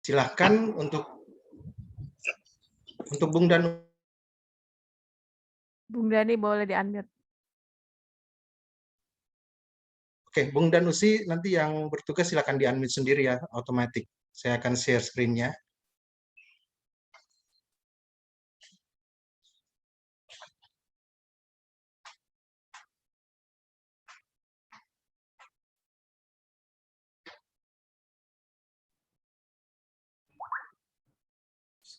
Silahkan untuk Bung Dan. Bung Dani boleh di-unmute. Oke, Bung Dan Usi nanti yang bertugas silakan di-unmute sendiri ya, otomatis. Saya akan share screen-nya.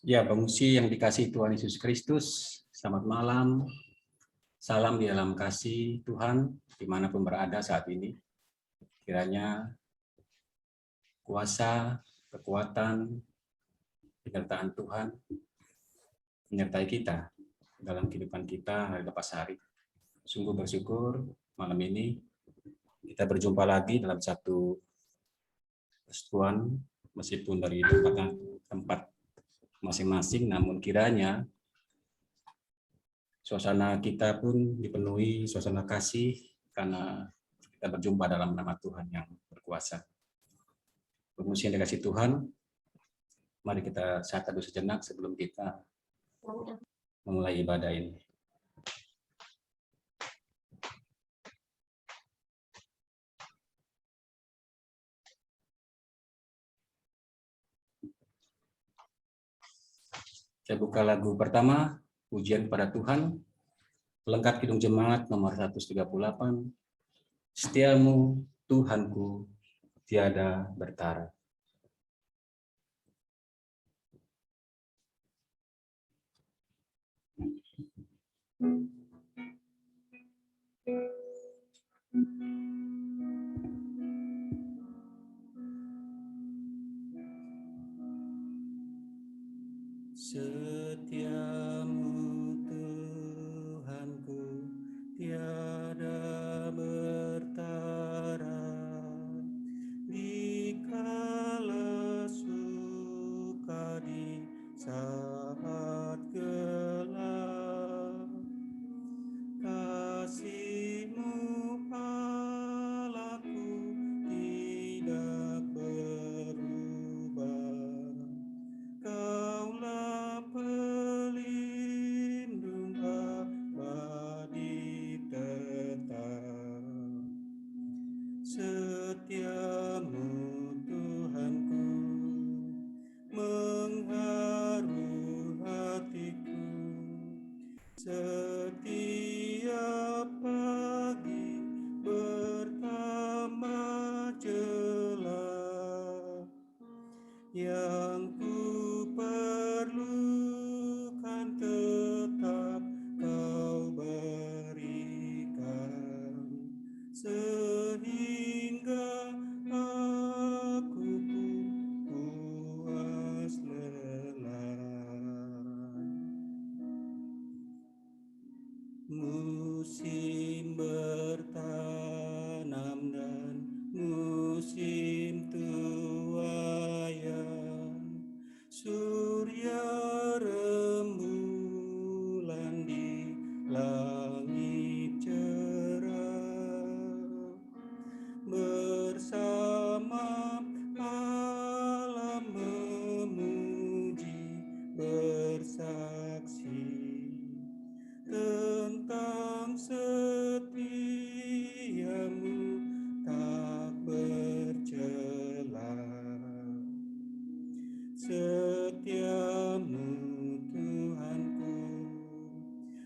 Ya, pengungsi yang dikasihi Tuhan Yesus Kristus, selamat malam. Salam di dalam kasih Tuhan, dimanapun berada saat ini. Kiranya kuasa, kekuatan, penyertaan Tuhan menyertai kita dalam kehidupan kita hari lepas hari. Sungguh bersyukur malam ini kita berjumpa lagi dalam satu persekutuan, meskipun dari tempat masing-masing, namun kiranya suasana kita pun dipenuhi suasana kasih karena kita berjumpa dalam nama Tuhan yang berkuasa. Pengungsi yang dikasih Tuhan, mari kita saat teduh sejenak sebelum kita memulai ibadah ini. Saya buka lagu pertama, Pujian Kepada Tuhan, pelengkap Kidung Jemaat nomor 138, Setiamu Tuhanku tiada bertara. Setiamu Tuhanku tiada bertara, dikala suka di saat gelap, kasih-Mu Allahku tidak berubah. Kaulah pelindung abadi tetap. Setiamu Tuhanku mengharu hatiku. Setiap pagi bertambah jelas, yang ku perlukan tetap Kau berikan, sehingga aku pun puas lelah. Musim bertanam dan musim tuaian, surya rembulan di langit cerah, bersama alam memuji bersaksi tentang setiamu tak bercelah. Setiamu Tuhanku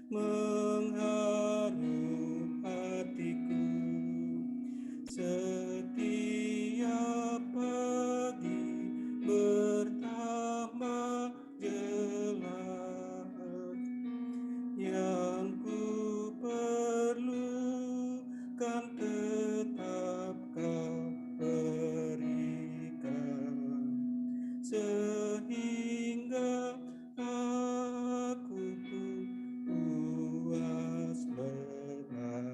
mengharu hatiku. Setiap pagi bertambah jelas, yang ku perlukan tetap Kau berikan, sehingga aku pun puas lelah.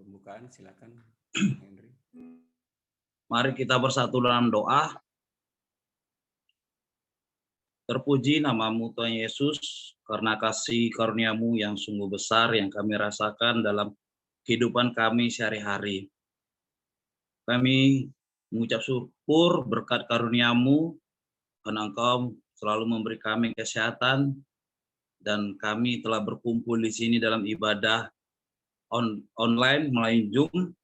Pembukaan silakan Henry. Mari kita bersatu dalam doa. Terpuji nama-Mu Tuhan Yesus, karena kasih karunia-Mu yang sungguh besar yang kami rasakan dalam kehidupan kami sehari-hari. Kami mengucap syukur berkat karunia-Mu, karena Engkau selalu memberi kami kesehatan, dan kami telah berkumpul di sini dalam ibadah online melalui Zoom,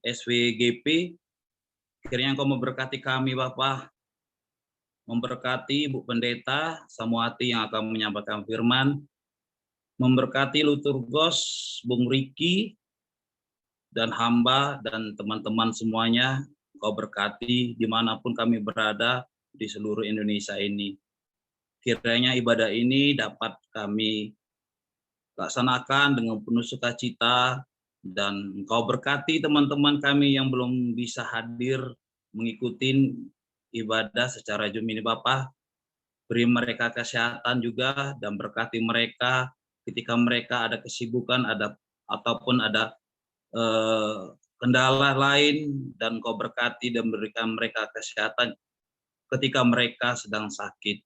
SWGP. Kiranya Engkau memberkati kami, Bapak, memberkati Ibu Pendeta Samuati yang akan menyampaikan firman, memberkati Luturgos, Bung Riki, dan hamba dan teman-teman semuanya. Engkau berkati dimanapun kami berada di seluruh Indonesia ini. Kiranya ibadah ini dapat kami laksanakan dengan penuh sukacita, dan Engkau berkati teman-teman kami yang belum bisa hadir mengikuti ibadah secara Zoom ini, Bapak. Beri mereka kesehatan juga, dan berkati mereka ketika mereka ada kesibukan, ataupun ada kendala lain, dan Engkau berkati dan berikan mereka kesehatan ketika mereka sedang sakit.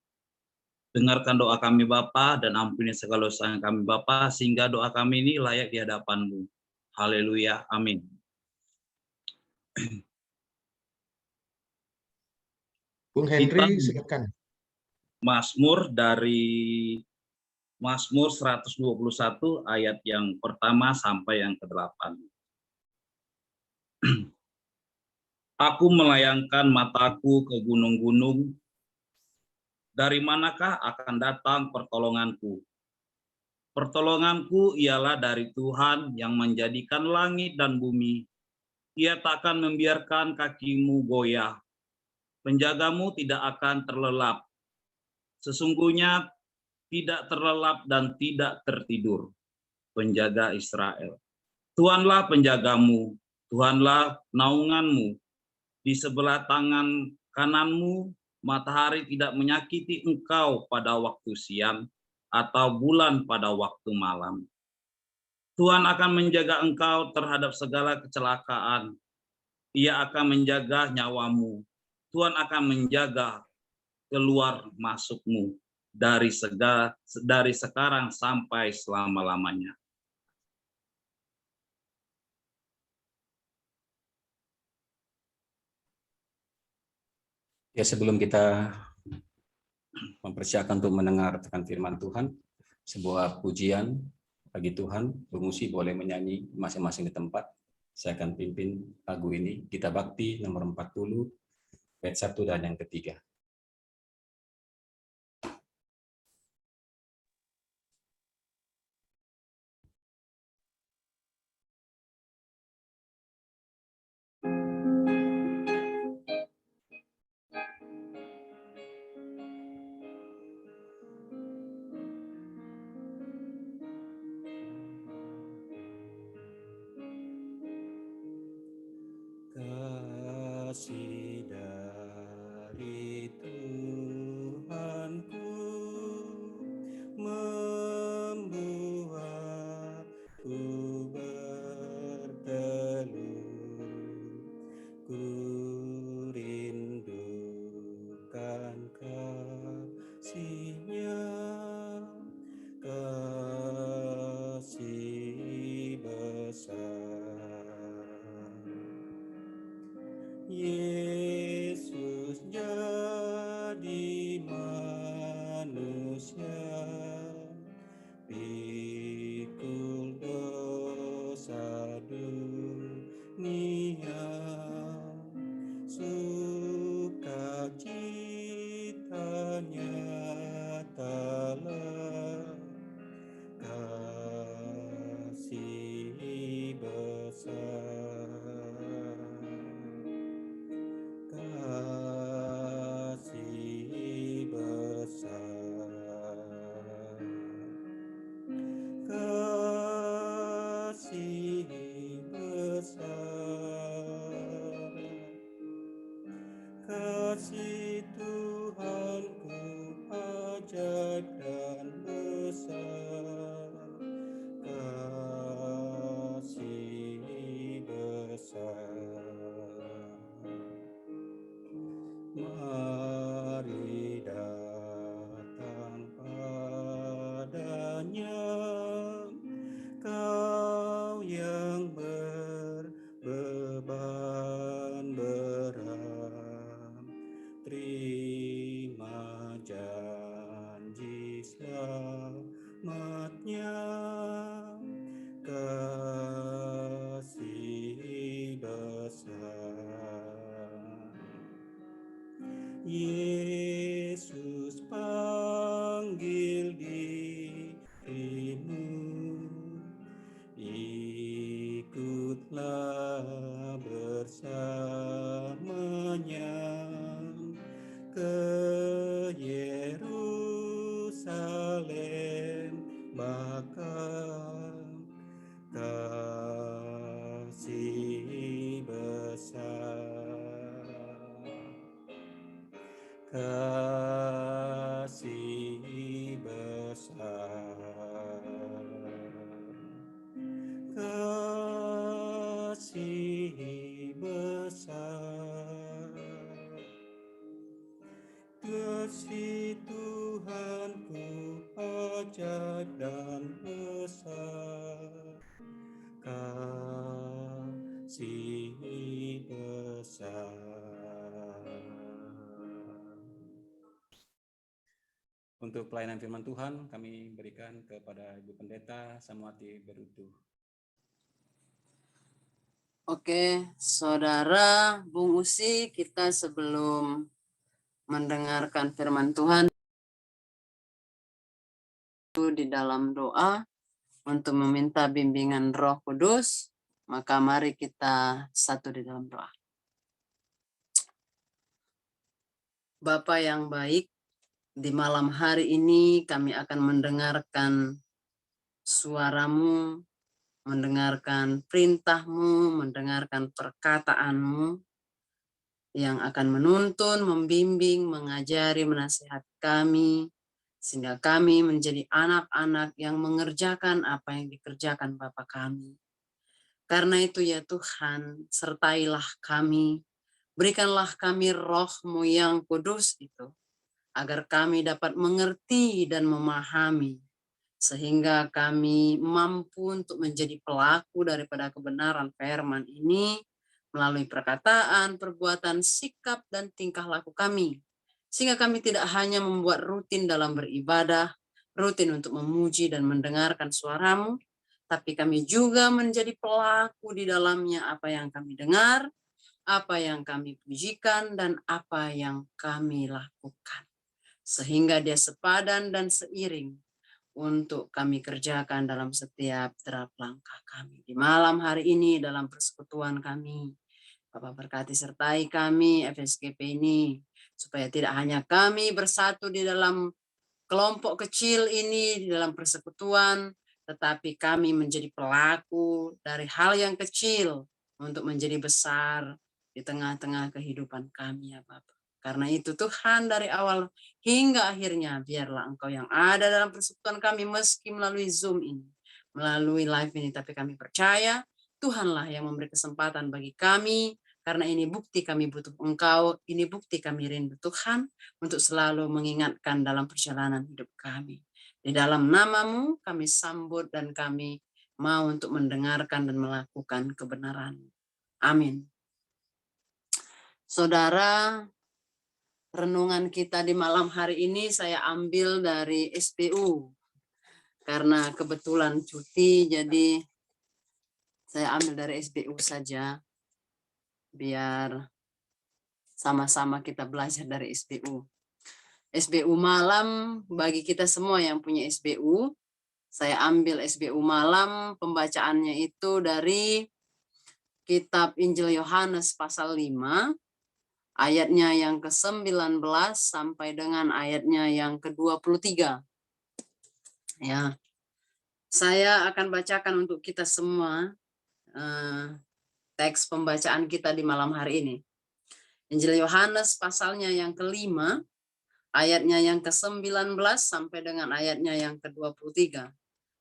Dengarkan doa kami Bapa, dan ampuni segala dosa kami Bapa, sehingga doa kami ini layak di hadapan-Mu. Haleluya, amin. Bung Henry, silakan. Mazmur dari Mazmur 121 ayat yang pertama sampai yang ke-8. Aku melayangkan mataku ke gunung-gunung, dari manakah akan datang pertolonganku? Pertolonganku ialah dari Tuhan yang menjadikan langit dan bumi. Ia takkan membiarkan kakimu goyah. Penjagamu tidak akan terlelap. Sesungguhnya tidak terlelap dan tidak tertidur. Penjaga Israel. Tuhanlah penjagamu, Tuhanlah naunganmu. Di sebelah tangan kananmu, matahari tidak menyakiti engkau pada waktu siang, atau bulan pada waktu malam. Tuhan akan menjaga engkau terhadap segala kecelakaan. Ia akan menjaga nyawamu. Tuhan akan menjaga keluar masukmu dari sekarang sampai selama-lamanya. Ya, sebelum kita mempersiapkan untuk mendengarkan firman Tuhan, sebuah pujian bagi Tuhan, Bung Usi boleh menyanyi masing-masing di tempat. Saya akan pimpin lagu ini, Gita Bakti nomor 40, bait 1 dan yang ketiga. Kasih dari Tuhanku membuatku bertelur, ku rindukan kasih-Nya, kasih besar. Yesus jadi manusia, pikul dosa dunia, sukacitanya nyatalah, kasih besar. Yesus panggil dirimu, ikutlah bersamanya ke Yerusalem bakal kasih besar, kasih besar, kasih besar, kasih Tuhanku ajaib dan besar, kasih besar. Untuk pelayanan firman Tuhan kami berikan kepada Ibu Pendeta Samuati Berutuh. Oke, Saudara Bung Usi, kita sebelum mendengarkan firman Tuhan di dalam doa untuk meminta bimbingan Roh Kudus, maka mari kita satu di dalam doa. Bapa yang baik, di malam hari ini kami akan mendengarkan suara-Mu, mendengarkan perintah-Mu, mendengarkan perkataan-Mu yang akan menuntun, membimbing, mengajari, menasihati kami, sehingga kami menjadi anak-anak yang mengerjakan apa yang dikerjakan Bapa kami. Karena itu ya Tuhan, sertailah kami, berikanlah kami Roh-Mu yang kudus itu, agar kami dapat mengerti dan memahami, sehingga kami mampu untuk menjadi pelaku daripada kebenaran firman ini, melalui perkataan, perbuatan, sikap, dan tingkah laku kami. Sehingga kami tidak hanya membuat rutin dalam beribadah, rutin untuk memuji dan mendengarkan suara-Mu, tapi kami juga menjadi pelaku di dalamnya apa yang kami dengar, apa yang kami pujikan, dan apa yang kami lakukan. Sehingga dia sepadan dan seiring untuk kami kerjakan dalam setiap derap langkah kami. Di malam hari ini dalam persekutuan kami, Bapak berkati sertai kami FSGP ini, supaya tidak hanya kami bersatu di dalam kelompok kecil ini, di dalam persekutuan, tetapi kami menjadi pelaku dari hal yang kecil untuk menjadi besar di tengah-tengah kehidupan kami ya Bapak. Karena itu Tuhan, dari awal hingga akhirnya biarlah Engkau yang ada dalam persekutuan kami meski melalui Zoom ini, melalui live ini, tapi kami percaya Tuhanlah yang memberi kesempatan bagi kami, karena ini bukti kami butuh Engkau, ini bukti kami rindu Tuhan untuk selalu mengingatkan dalam perjalanan hidup kami. Di dalam nama-Mu kami sambut dan kami mau untuk mendengarkan dan melakukan kebenaran. Amin. Saudara, renungan kita di malam hari ini saya ambil dari SBU. Karena kebetulan cuti, jadi saya ambil dari SBU saja. Biar sama-sama kita belajar dari SBU. SBU malam bagi kita semua yang punya SBU. Saya ambil SBU malam, pembacaannya itu dari kitab Injil Yohanes pasal 5. Ayatnya yang ke-19 sampai dengan ayatnya yang ke-23. Ya, saya akan bacakan untuk kita semua teks pembacaan kita di malam hari ini. Injil Yohanes pasalnya yang ke-5, ayatnya yang ke-19 sampai dengan ayatnya yang ke-23.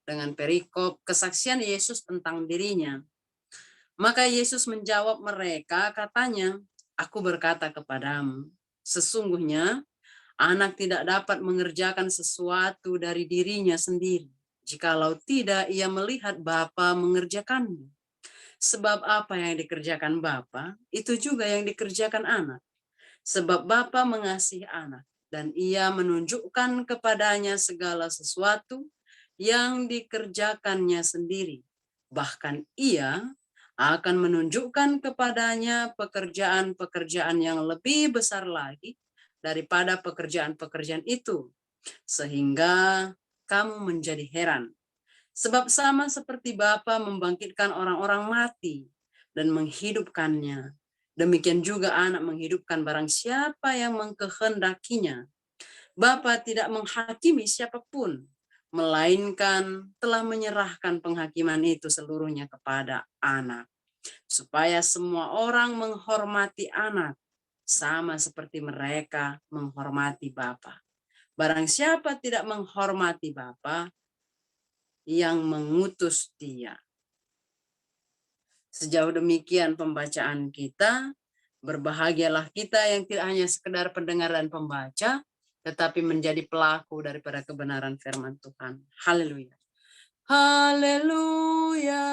Dengan perikop kesaksian Yesus tentang dirinya. Maka Yesus menjawab mereka, katanya, Aku berkata kepadamu, sesungguhnya anak tidak dapat mengerjakan sesuatu dari dirinya sendiri, jikalau tidak ia melihat Bapa mengerjakannya. Sebab apa yang dikerjakan Bapa, itu juga yang dikerjakan anak. Sebab Bapa mengasihi anak, dan ia menunjukkan kepadanya segala sesuatu yang dikerjakannya sendiri. Bahkan ia akan menunjukkan kepadanya pekerjaan-pekerjaan yang lebih besar lagi daripada pekerjaan-pekerjaan itu, sehingga kamu menjadi heran. Sebab sama seperti Bapa membangkitkan orang-orang mati dan menghidupkannya, demikian juga Anak menghidupkan barang siapa yang mengkehendakinya. Bapa tidak menghakimi siapapun, melainkan telah menyerahkan penghakiman itu seluruhnya kepada Anak, supaya semua orang menghormati Anak, sama seperti mereka menghormati Bapa. Barang siapa tidak menghormati Bapa yang mengutus Dia. Sejauh demikian pembacaan kita, berbahagialah kita yang tidak hanya sekedar pendengar dan pembaca, tetapi menjadi pelaku daripada kebenaran firman Tuhan. Haleluya. Haleluya.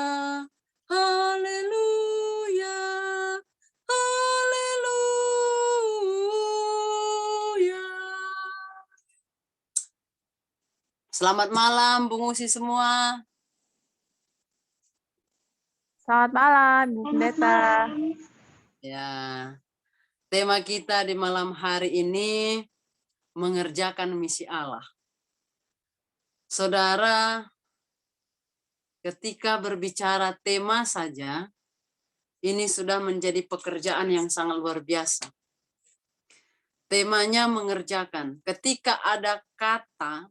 Haleluya. Haleluya. Selamat malam, Bung Usi semua. Selamat malam, Bu Pendeta. Ya, tema kita di malam hari ini mengerjakan misi Allah. Saudara, ketika berbicara tema saja, ini sudah menjadi pekerjaan yang sangat luar biasa. Temanya mengerjakan. Ketika ada kata,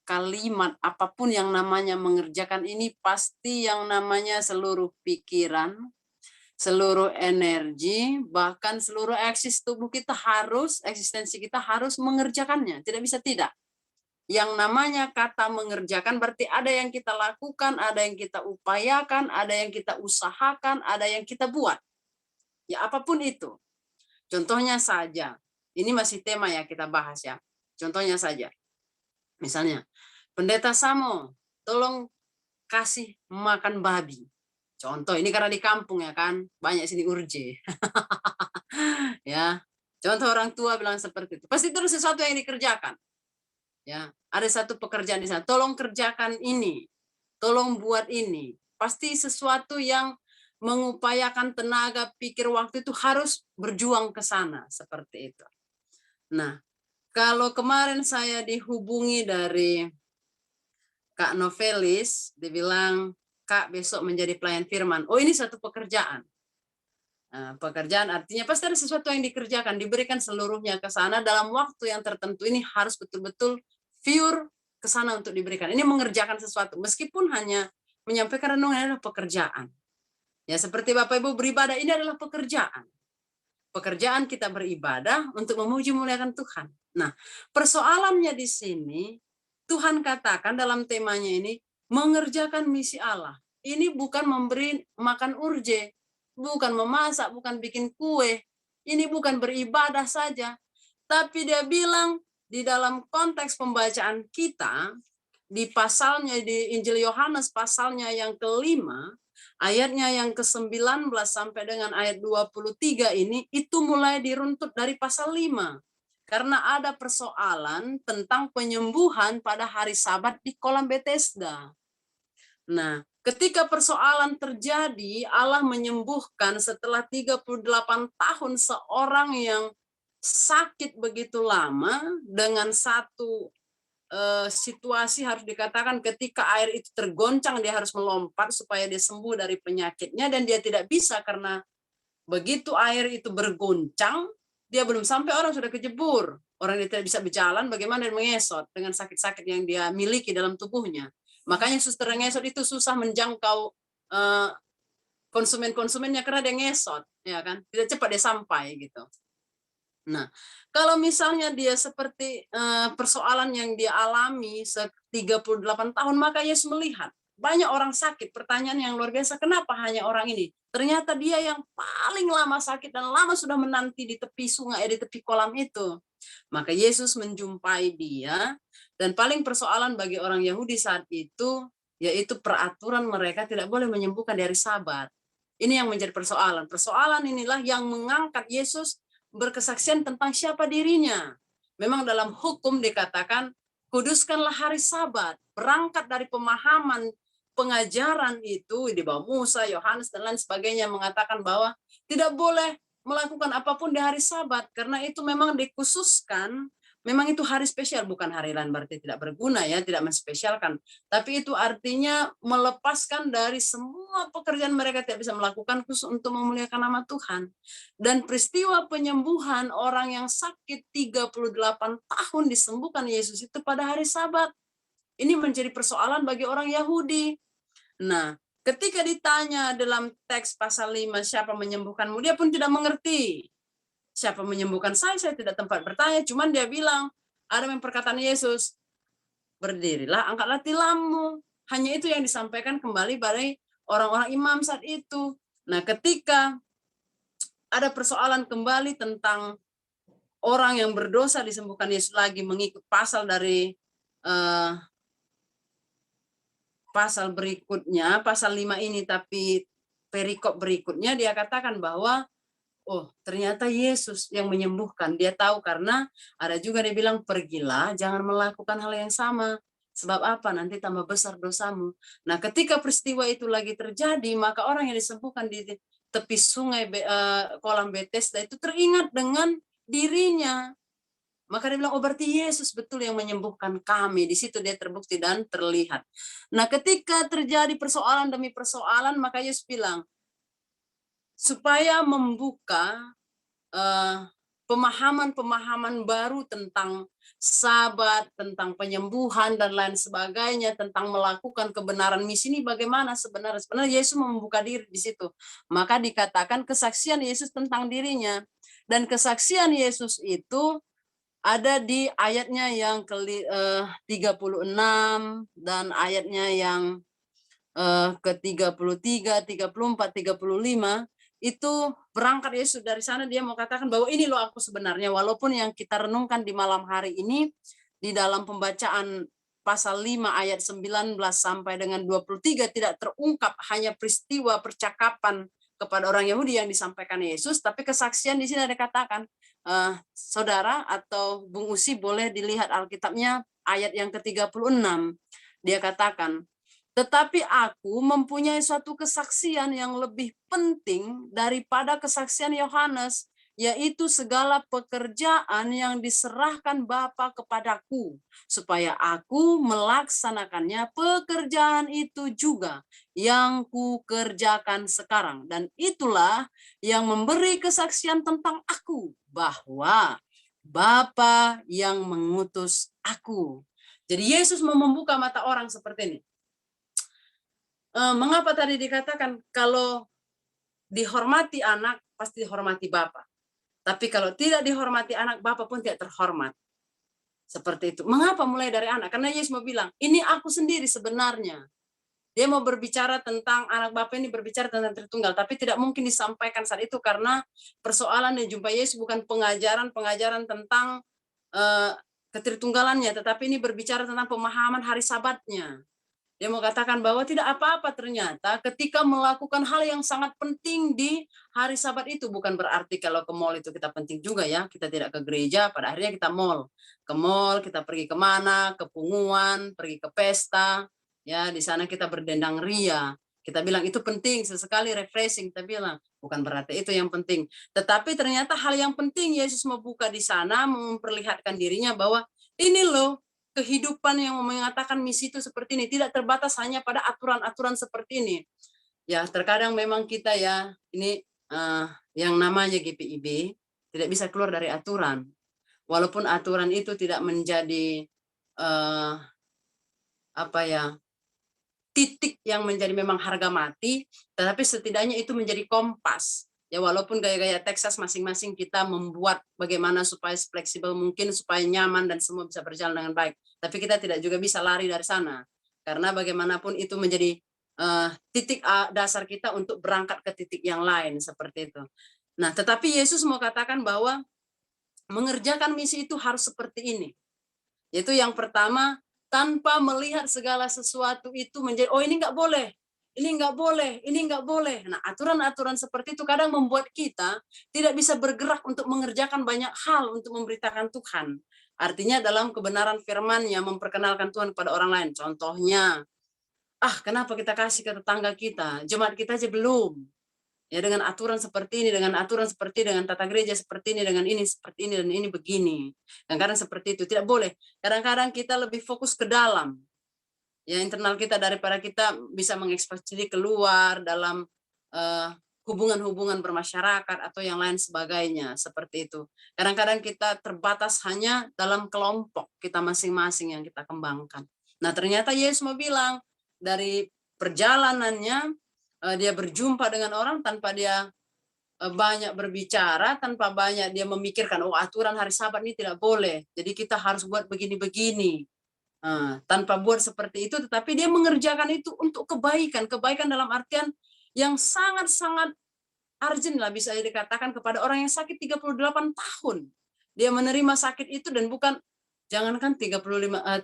kalimat, apapun yang namanya mengerjakan ini, pasti yang namanya seluruh pikiran, seluruh energi, bahkan seluruh tubuh kita eksistensi kita harus mengerjakannya. Tidak bisa tidak. Yang namanya kata mengerjakan berarti ada yang kita lakukan, ada yang kita upayakan, ada yang kita usahakan, ada yang kita buat. Ya apapun itu. Contohnya saja, ini masih tema ya kita bahas ya. Contohnya saja. Misalnya, Pendeta Samo, tolong kasih makan babi. Contoh, ini karena di kampung ya kan, banyak sini urje. Ya, contoh orang tua bilang seperti itu. Pasti terus sesuatu yang dikerjakan. Ya, ada satu pekerjaan di sana. Tolong kerjakan ini, tolong buat ini. Pasti sesuatu yang mengupayakan tenaga, pikir, waktu itu harus berjuang ke sana seperti itu. Nah, kalau kemarin saya dihubungi dari Kak Novelis, dia bilang, Kak besok menjadi pelayan firman. Oh ini satu pekerjaan. Nah, pekerjaan artinya pasti ada sesuatu yang dikerjakan, diberikan seluruhnya ke sana dalam waktu yang tertentu. Ini harus betul-betul pure ke sana untuk diberikan. Ini mengerjakan sesuatu, meskipun hanya menyampaikan renungan adalah pekerjaan. Ya seperti Bapak Ibu beribadah, ini adalah pekerjaan. Pekerjaan kita beribadah untuk memuji muliakan Tuhan. Nah, persoalannya di sini, Tuhan katakan dalam temanya ini, mengerjakan misi Allah. Ini bukan memberi makan urje, bukan memasak, bukan bikin kue. Ini bukan beribadah saja. Tapi dia bilang, di dalam konteks pembacaan kita, di pasalnya, di Injil Yohanes pasalnya yang ke-5, ayatnya yang ke-19 sampai dengan ayat 23 ini, itu mulai diruntut dari pasal 5. Karena ada persoalan tentang penyembuhan pada hari Sabat di kolam Bethesda. Nah, ketika persoalan terjadi, Allah menyembuhkan setelah 38 tahun seorang yang sakit begitu lama dengan satu situasi harus dikatakan ketika air itu tergoncang dia harus melompat supaya dia sembuh dari penyakitnya dan dia tidak bisa karena begitu air itu bergoncang dia belum sampai orang sudah kejebur, orang dia tidak bisa berjalan bagaimana dia mengesot dengan sakit-sakit yang dia miliki dalam tubuhnya. Makanya suster ngesot itu susah menjangkau konsumennya karena dia ngesot ya kan, tidak cepat dia sampai gitu. Nah, kalau misalnya dia seperti persoalan yang dia alami 38 tahun, maka Yesus melihat banyak orang sakit. Pertanyaan yang luar biasa, kenapa hanya orang ini? Ternyata dia yang paling lama sakit dan lama sudah menanti di tepi sungai, di tepi kolam itu. Maka Yesus menjumpai dia, dan paling persoalan bagi orang Yahudi saat itu, yaitu peraturan mereka tidak boleh menyembuhkan dari Sabat. Ini yang menjadi persoalan. Persoalan inilah yang mengangkat Yesus berkesaksian tentang siapa dirinya. Memang dalam hukum dikatakan, kuduskanlah hari Sabat. Berangkat dari pemahaman pengajaran itu di bawah Musa, Yohanes, dan lain sebagainya mengatakan bahwa tidak boleh melakukan apapun di hari Sabat, karena itu memang dikhususkan. Memang itu hari spesial, bukan hari lain berarti tidak berguna ya, tidak menspesialkan. Tapi itu artinya melepaskan dari semua pekerjaan mereka tidak bisa melakukan khusus untuk memuliakan nama Tuhan. Dan peristiwa penyembuhan orang yang sakit 38 tahun disembuhkan Yesus itu pada hari Sabat. Ini menjadi persoalan bagi orang Yahudi. Nah, ketika ditanya dalam teks pasal 5 siapa menyembuhkanmu, dia pun tidak mengerti. Siapa menyembuhkan saya tidak tempat bertanya, cuman dia bilang, ada yang perkataan Yesus, berdirilah, angkatlah tilammu. Hanya itu yang disampaikan kembali pada orang-orang imam saat itu. Nah, ketika ada persoalan kembali tentang orang yang berdosa disembuhkan Yesus lagi mengikut pasal dari pasal berikutnya, pasal 5 ini, tapi perikop berikutnya dia katakan bahwa oh, ternyata Yesus yang menyembuhkan. Dia tahu karena ada juga dia bilang, pergilah, jangan melakukan hal yang sama. Sebab apa? Nanti tambah besar dosamu. Nah, ketika peristiwa itu lagi terjadi, maka orang yang disembuhkan di tepi sungai kolam Bethesda itu teringat dengan dirinya. Maka dia bilang, oh berarti Yesus betul yang menyembuhkan kami. Di situ dia terbukti dan terlihat. Nah, ketika terjadi persoalan demi persoalan, maka Yesus bilang, supaya membuka pemahaman-pemahaman baru tentang Sabat, tentang penyembuhan dan lain sebagainya, tentang melakukan kebenaran misi ini bagaimana sebenarnya. Sebenarnya Yesus membuka diri di situ. Maka dikatakan kesaksian Yesus tentang dirinya. Dan kesaksian Yesus itu ada di ayatnya yang ke-36 dan ayatnya yang ke-33, 34, 35. Itu berangkat Yesus dari sana, dia mau katakan bahwa ini loh aku sebenarnya, walaupun yang kita renungkan di malam hari ini di dalam pembacaan pasal 5 ayat 19 sampai dengan 23 tidak terungkap hanya peristiwa percakapan kepada orang Yahudi yang disampaikan Yesus, tapi kesaksian di sini ada katakan, saudara atau Bung Usi boleh dilihat Alkitabnya ayat yang ke-36. Dia katakan, tetapi aku mempunyai suatu kesaksian yang lebih penting daripada kesaksian Yohanes, yaitu segala pekerjaan yang diserahkan Bapa kepadaku, supaya aku melaksanakannya. Pekerjaan itu juga yang kukerjakan sekarang. Dan itulah yang memberi kesaksian tentang aku, bahwa Bapa yang mengutus aku. Jadi Yesus mau membuka mata orang seperti ini. Mengapa tadi dikatakan kalau dihormati anak, pasti dihormati Bapa. Tapi kalau tidak dihormati anak, Bapa pun tidak terhormat. Seperti itu. Mengapa mulai dari anak? Karena Yesus mau bilang, ini aku sendiri sebenarnya. Dia mau berbicara tentang anak Bapa ini, berbicara tentang Tritunggal. Tapi tidak mungkin disampaikan saat itu karena persoalan yang jumpa Yesus bukan pengajaran tentang ketritunggalannya. Tetapi ini berbicara tentang pemahaman hari Sabatnya. Dia mau katakan bahwa tidak apa-apa ternyata ketika melakukan hal yang sangat penting di hari Sabat itu. Bukan berarti kalau ke mall itu kita penting juga ya. Kita tidak ke gereja, pada akhirnya kita mall. Ke mall, kita pergi kemana, ke punguan, pergi ke pesta. Ya, di sana kita berdendang ria. Kita bilang itu penting, sesekali refreshing. Kita bilang, bukan berarti itu yang penting. Tetapi ternyata hal yang penting Yesus membuka di sana, memperlihatkan dirinya bahwa ini loh, kehidupan yang mengatakan misi itu seperti ini, tidak terbatas hanya pada aturan-aturan seperti ini. Ya, terkadang memang kita ya, ini yang namanya GPIB tidak bisa keluar dari aturan. Walaupun aturan itu tidak menjadi titik yang menjadi memang harga mati, tetapi setidaknya itu menjadi kompas. Ya, walaupun gaya-gaya Texas masing-masing kita membuat bagaimana supaya fleksibel mungkin, supaya nyaman dan semua bisa berjalan dengan baik. Tapi kita tidak juga bisa lari dari sana. Karena bagaimanapun itu menjadi titik dasar kita untuk berangkat ke titik yang lain, seperti itu. Nah, tetapi Yesus mau katakan bahwa mengerjakan misi itu harus seperti ini. Yaitu yang pertama, tanpa melihat segala sesuatu itu menjadi, oh ini nggak boleh, ini nggak boleh, ini nggak boleh. Nah, aturan-aturan seperti itu kadang membuat kita tidak bisa bergerak untuk mengerjakan banyak hal untuk memberitakan Tuhan. Artinya dalam kebenaran firman-Nya memperkenalkan Tuhan kepada orang lain. Contohnya, kenapa kita kasih ke tetangga kita? Jemaat kita aja belum. Ya, dengan aturan seperti ini, dengan aturan seperti ini, dengan tata gereja seperti ini, dengan ini seperti ini, dan ini begini. Kadang-kadang seperti itu tidak boleh. Kadang-kadang kita lebih fokus ke dalam, ya, internal kita, daripada kita bisa mengekspresi keluar dalam hubungan-hubungan bermasyarakat atau yang lain sebagainya, seperti itu. Kadang-kadang kita terbatas hanya dalam kelompok kita masing-masing yang kita kembangkan. Nah, ternyata Yesus mau bilang dari perjalanannya dia berjumpa dengan orang tanpa dia banyak berbicara, tanpa banyak dia memikirkan, oh, aturan hari Sabat ini tidak boleh, jadi kita harus buat begini-begini. Tanpa buat seperti itu, tetapi dia mengerjakan itu untuk kebaikan. Kebaikan dalam artian yang sangat-sangat urgent lah, bisa dikatakan, kepada orang yang sakit 38 tahun. Dia menerima sakit itu, dan bukan, jangankan 38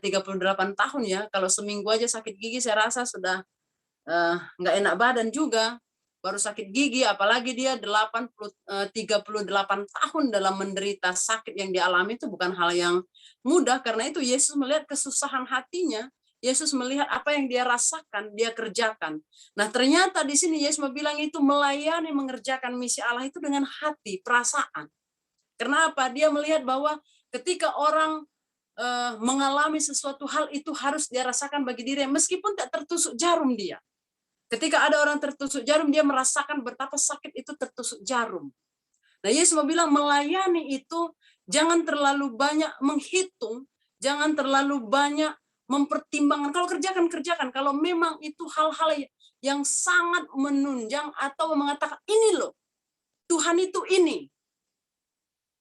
tahun ya, kalau seminggu aja sakit gigi saya rasa sudah nggak enak badan juga, baru sakit gigi, apalagi dia 38 tahun dalam menderita sakit yang dialami, itu bukan hal yang mudah. Karena itu Yesus melihat kesusahan hatinya, Yesus melihat apa yang dia rasakan, dia kerjakan. Nah, ternyata di sini Yesus bilang itu melayani, mengerjakan misi Allah itu dengan hati, perasaan. Kenapa? Dia melihat bahwa ketika orang mengalami sesuatu hal, itu harus dia rasakan bagi diri, meskipun tak tertusuk jarum dia. Ketika ada orang tertusuk jarum, dia merasakan betapa sakit itu tertusuk jarum. Nah, Yesus mau bilang melayani itu jangan terlalu banyak menghitung, jangan terlalu banyak mempertimbangkan. Kalau kerjakan. Kalau memang itu hal-hal yang sangat menunjang atau mengatakan, ini loh, Tuhan itu ini.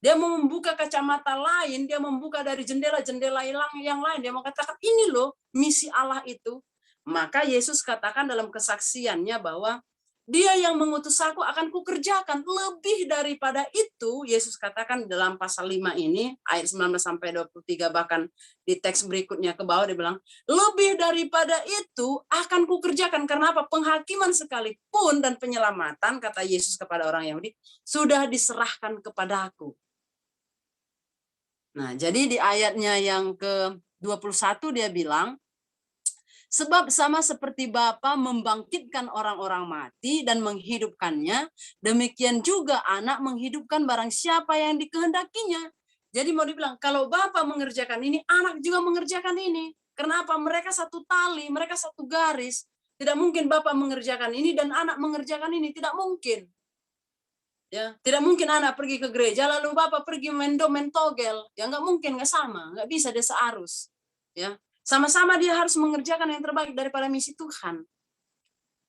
Dia mau membuka kacamata lain, dia membuka dari jendela-jendela yang lain. Dia mau katakan, ini loh misi Allah itu. Maka Yesus katakan dalam kesaksiannya bahwa dia yang mengutus aku akan kukerjakan. Lebih daripada itu, Yesus katakan dalam pasal 5 ini, ayat 19-23, bahkan di teks berikutnya ke bawah, dia bilang, lebih daripada itu akan kukerjakan. Karena apa? Penghakiman sekalipun dan penyelamatan, kata Yesus kepada orang Yahudi, sudah diserahkan kepadaku. Nah, jadi di ayatnya yang ke-21 dia bilang, sebab sama seperti Bapa membangkitkan orang-orang mati dan menghidupkannya, demikian juga Anak menghidupkan barang siapa yang dikehendakinya. Jadi mau dibilang, kalau Bapa mengerjakan ini, Anak juga mengerjakan ini. Kenapa? Mereka satu tali, mereka satu garis. Tidak mungkin Bapa mengerjakan ini dan Anak mengerjakan ini, tidak mungkin. Ya, tidak mungkin Anak pergi ke gereja lalu Bapa pergi mentogel. Ya, nggak mungkin, nggak sama, nggak bisa, dia searus. Ya, sama-sama dia harus mengerjakan yang terbaik daripada misi Tuhan.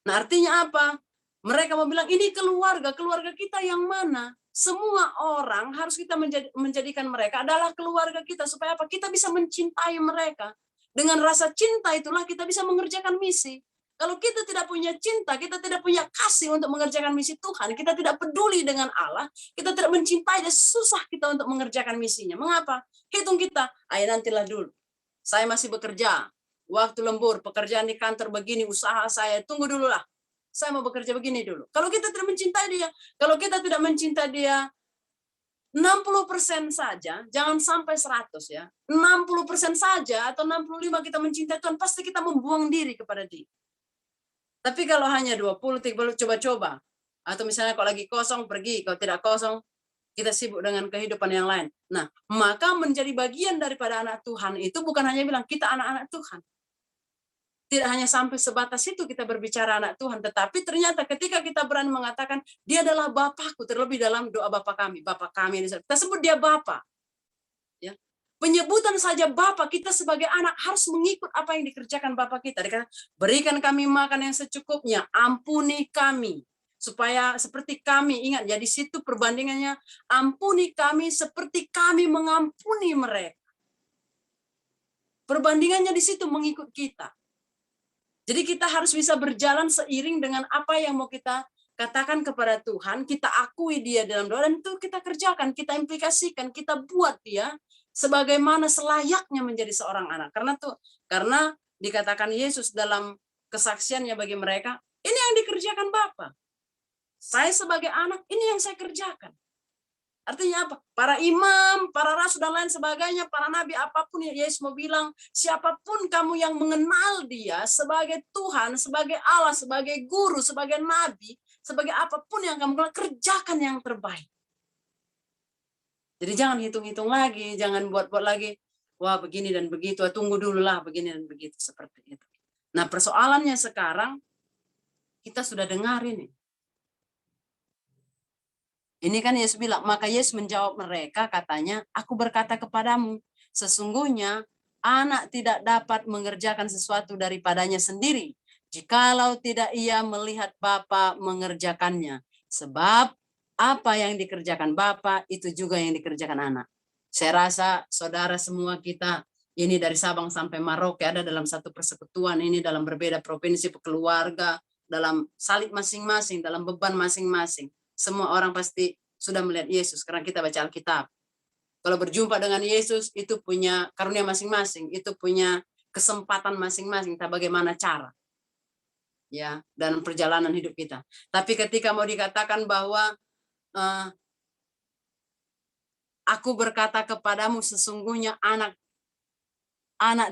Nah, artinya apa? Mereka mau bilang, ini keluarga kita yang mana? Semua orang harus kita menjadikan mereka adalah keluarga kita, supaya apa? Kita bisa mencintai mereka. Dengan rasa cinta itulah kita bisa mengerjakan misi. Kalau kita tidak punya cinta, kita tidak punya kasih untuk mengerjakan misi Tuhan, kita tidak peduli dengan Allah, kita tidak mencintai, dan susah kita untuk mengerjakan misinya. Mengapa? Hitung kita, ayo nantilah dulu. Saya masih bekerja, waktu lembur, pekerjaan di kantor begini, usaha saya, tunggu dulu lah. Saya mau bekerja begini dulu. Kalau kita tidak mencintai dia, kalau kita tidak mencintai dia 60% saja, jangan sampai 100 ya. 60% saja atau 65 kita mencintai Tuhan, pasti kita membuang diri kepada dia. Tapi kalau hanya 20, 30, coba-coba. Atau misalnya kalau lagi kosong, pergi. Kalau tidak kosong, kita sibuk dengan kehidupan yang lain. Nah, maka menjadi bagian daripada anak Tuhan itu bukan hanya bilang kita anak-anak Tuhan. Tidak hanya sampai sebatas itu kita berbicara anak Tuhan, tetapi ternyata ketika kita berani mengatakan dia adalah Bapakku, terlebih dalam doa Bapa kami, Bapa kami, kita sebut dia Bapa. Ya. Penyebutan saja Bapa, kita sebagai anak harus mengikut apa yang dikerjakan Bapa kita. Dikatakan, berikan kami makan yang secukupnya, ampuni kami. Supaya seperti kami, ingat, jadi situ perbandingannya, ampuni kami seperti kami mengampuni mereka. Perbandingannya di situ mengikut kita. Jadi kita harus bisa berjalan seiring dengan apa yang mau kita katakan kepada Tuhan, kita akui dia dalam doa, dan itu kita kerjakan, kita implikasikan, kita buat dia sebagaimana selayaknya menjadi seorang anak. Karena dikatakan Yesus dalam kesaksiannya bagi mereka, ini yang dikerjakan Bapa. Saya sebagai anak, ini yang saya kerjakan. Artinya apa? Para imam, para rasul dan lain sebagainya, para nabi, apapun yang Yesus mau bilang, siapapun kamu yang mengenal dia sebagai Tuhan, sebagai Allah, sebagai guru, sebagai nabi, sebagai apapun yang kamu lakukan, kerjakan yang terbaik. Jadi jangan hitung-hitung lagi, jangan buat-buat lagi, wah begini dan begitu, tunggu dulu lah begini dan begitu, seperti itu. Nah persoalannya sekarang, kita sudah dengar ini. Ini kan Yesus bilang, maka Yesus menjawab mereka, katanya, aku berkata kepadamu, sesungguhnya anak tidak dapat mengerjakan sesuatu daripadanya sendiri, jikalau tidak ia melihat Bapa mengerjakannya. Sebab apa yang dikerjakan Bapa, itu juga yang dikerjakan anak. Saya rasa saudara semua kita, ini dari Sabang sampai Merauke, ada dalam satu persekutuan ini, dalam berbeda provinsi, keluarga, dalam salib masing-masing, dalam beban masing-masing. Semua orang pasti sudah melihat Yesus karena kita baca Alkitab. Kalau berjumpa dengan Yesus itu punya karunia masing-masing, itu punya kesempatan masing-masing, tak bagaimana cara. Ya, dan perjalanan hidup kita. Tapi ketika mau dikatakan bahwa aku berkata kepadamu sesungguhnya anak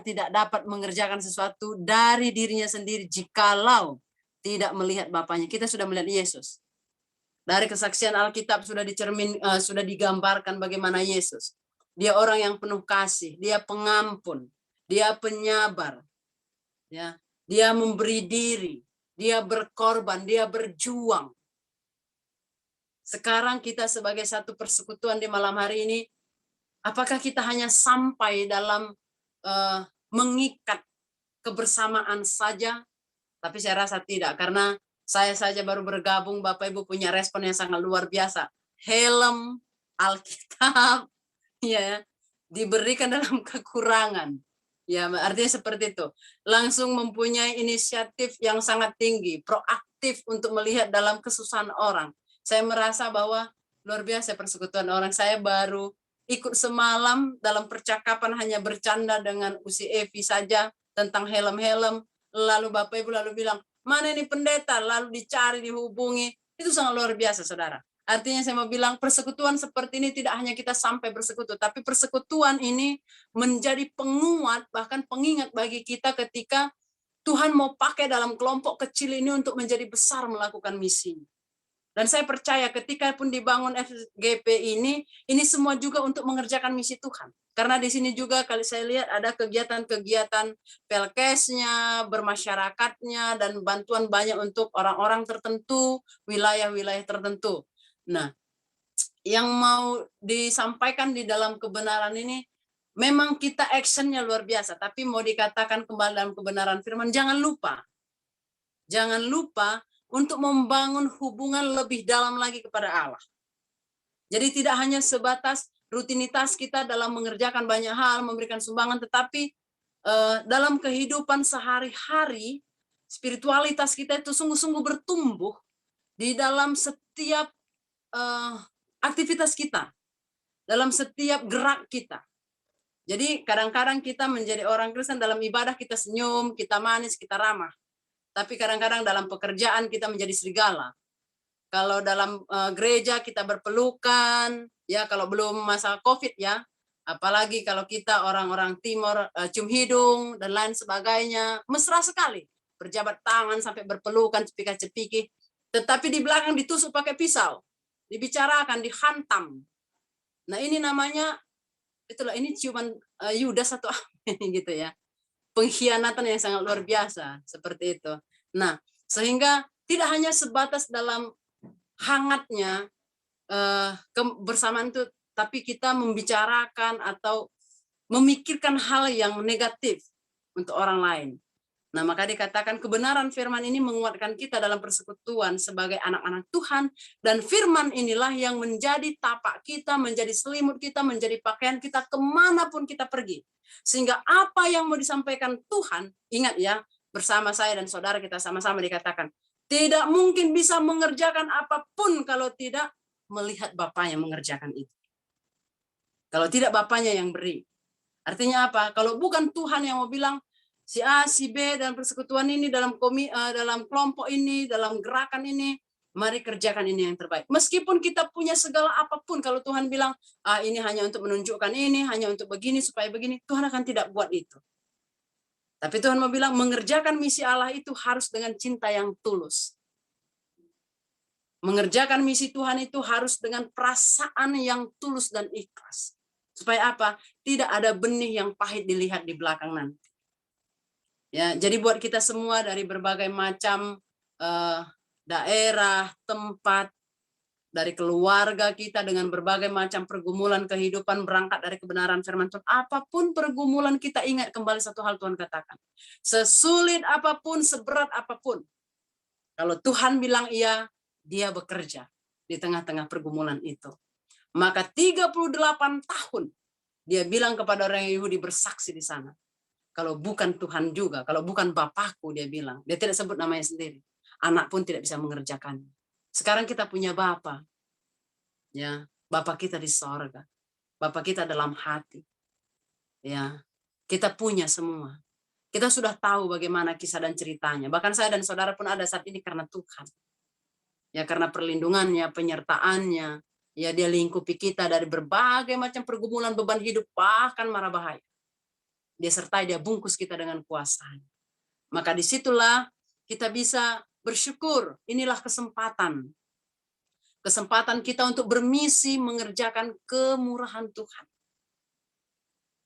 tidak dapat mengerjakan sesuatu dari dirinya sendiri jikalau tidak melihat Bapaknya. Kita sudah melihat Yesus. Dari kesaksian Alkitab sudah sudah digambarkan bagaimana Yesus. Dia orang yang penuh kasih, dia pengampun, dia penyabar. Ya, dia memberi diri, dia berkorban, dia berjuang. Sekarang kita sebagai satu persekutuan di malam hari ini, apakah kita hanya sampai dalam mengikat kebersamaan saja? Tapi saya rasa tidak, karena saya saja baru bergabung, Bapak Ibu punya respon yang sangat luar biasa. Helm Alkitab ya diberikan dalam kekurangan. Ya, artinya seperti itu. Langsung mempunyai inisiatif yang sangat tinggi, proaktif untuk melihat dalam kesusahan orang. Saya merasa bahwa luar biasa persekutuan orang. Saya baru ikut semalam dalam percakapan hanya bercanda dengan Usi Evi saja tentang helm-helm. Lalu Bapak Ibu lalu bilang, mana ini pendeta, lalu dicari, dihubungi. Itu sangat luar biasa, saudara. Artinya saya mau bilang persekutuan seperti ini tidak hanya kita sampai bersekutu, tapi persekutuan ini menjadi penguat, bahkan pengingat bagi kita ketika Tuhan mau pakai dalam kelompok kecil ini untuk menjadi besar melakukan misi. Dan saya percaya ketika pun dibangun FGP ini semua juga untuk mengerjakan misi Tuhan. Karena di sini juga kalau saya lihat ada kegiatan-kegiatan pelkesnya, bermasyarakatnya, dan bantuan banyak untuk orang-orang tertentu, wilayah-wilayah tertentu. Nah, yang mau disampaikan di dalam kebenaran ini, memang kita actionnya luar biasa, tapi mau dikatakan kembali dalam kebenaran firman, jangan lupa untuk membangun hubungan lebih dalam lagi kepada Allah. Jadi tidak hanya sebatas rutinitas kita dalam mengerjakan banyak hal, memberikan sumbangan, tetapi dalam kehidupan sehari-hari, spiritualitas kita itu sungguh-sungguh bertumbuh di dalam setiap aktivitas kita, dalam setiap gerak kita. Jadi kadang-kadang kita menjadi orang Kristen dalam ibadah kita senyum, kita manis, kita ramah. Tapi kadang-kadang dalam pekerjaan kita menjadi serigala. Kalau dalam gereja kita berpelukan, ya kalau belum masa COVID ya, apalagi kalau kita orang-orang timur cium hidung dan lain sebagainya, mesra sekali. Berjabat tangan sampai berpelukan, cepika-cepiki. Tetapi di belakang ditusuk pakai pisau. Dibicarakan, dihantam. Nah ini namanya, itulah ini ciuman Yudas atau gitu ya. Pengkhianatan yang sangat luar biasa seperti itu. Nah, sehingga tidak hanya sebatas dalam hangatnya kebersamaan itu, tapi kita membicarakan atau memikirkan hal yang negatif untuk orang lain. Nah, maka dikatakan kebenaran firman ini menguatkan kita dalam persekutuan sebagai anak-anak Tuhan, dan firman inilah yang menjadi tapak kita, menjadi selimut kita, menjadi pakaian kita kemanapun kita pergi. Sehingga apa yang mau disampaikan Tuhan, ingat ya, bersama saya dan saudara kita sama-sama dikatakan, tidak mungkin bisa mengerjakan apapun kalau tidak melihat Bapaknya mengerjakan itu. Kalau tidak Bapaknya yang beri. Artinya apa? Kalau bukan Tuhan yang mau bilang, si A, si B dalam persekutuan ini, dalam kelompok ini, dalam gerakan ini, mari kerjakan ini yang terbaik. Meskipun kita punya segala apapun, kalau Tuhan bilang, ini hanya untuk menunjukkan ini, hanya untuk begini, supaya begini, Tuhan akan tidak buat itu. Tapi Tuhan mau bilang, mengerjakan misi Allah itu harus dengan cinta yang tulus. Mengerjakan misi Tuhan itu harus dengan perasaan yang tulus dan ikhlas. Supaya apa? Tidak ada benih yang pahit dilihat di belakang nanti. Ya, jadi buat kita semua dari berbagai macam daerah, tempat, dari keluarga kita dengan berbagai macam pergumulan kehidupan berangkat dari kebenaran firman Tuhan. Apapun pergumulan kita, ingat kembali satu hal Tuhan katakan. Sesulit apapun, seberat apapun. Kalau Tuhan bilang iya, dia bekerja di tengah-tengah pergumulan itu. Maka 38 tahun dia bilang kepada orang Yahudi bersaksi di sana. Kalau bukan Tuhan juga, kalau bukan Bapakku, dia bilang. Dia tidak sebut namanya sendiri. Anak pun tidak bisa mengerjakannya. Sekarang kita punya Bapa. Ya, Bapa kita di sorga. Bapa kita dalam hati. Ya, kita punya semua. Kita sudah tahu bagaimana kisah dan ceritanya. Bahkan saya dan saudara pun ada saat ini karena Tuhan. Ya, karena perlindungannya, penyertaannya, ya dia lingkupi kita dari berbagai macam pergumulan beban hidup, bahkan mara bahaya. Dia sertai, dia bungkus kita dengan kuasanya. Maka disitulah kita bisa bersyukur. Inilah kesempatan. Kesempatan kita untuk bermisi mengerjakan kemurahan Tuhan.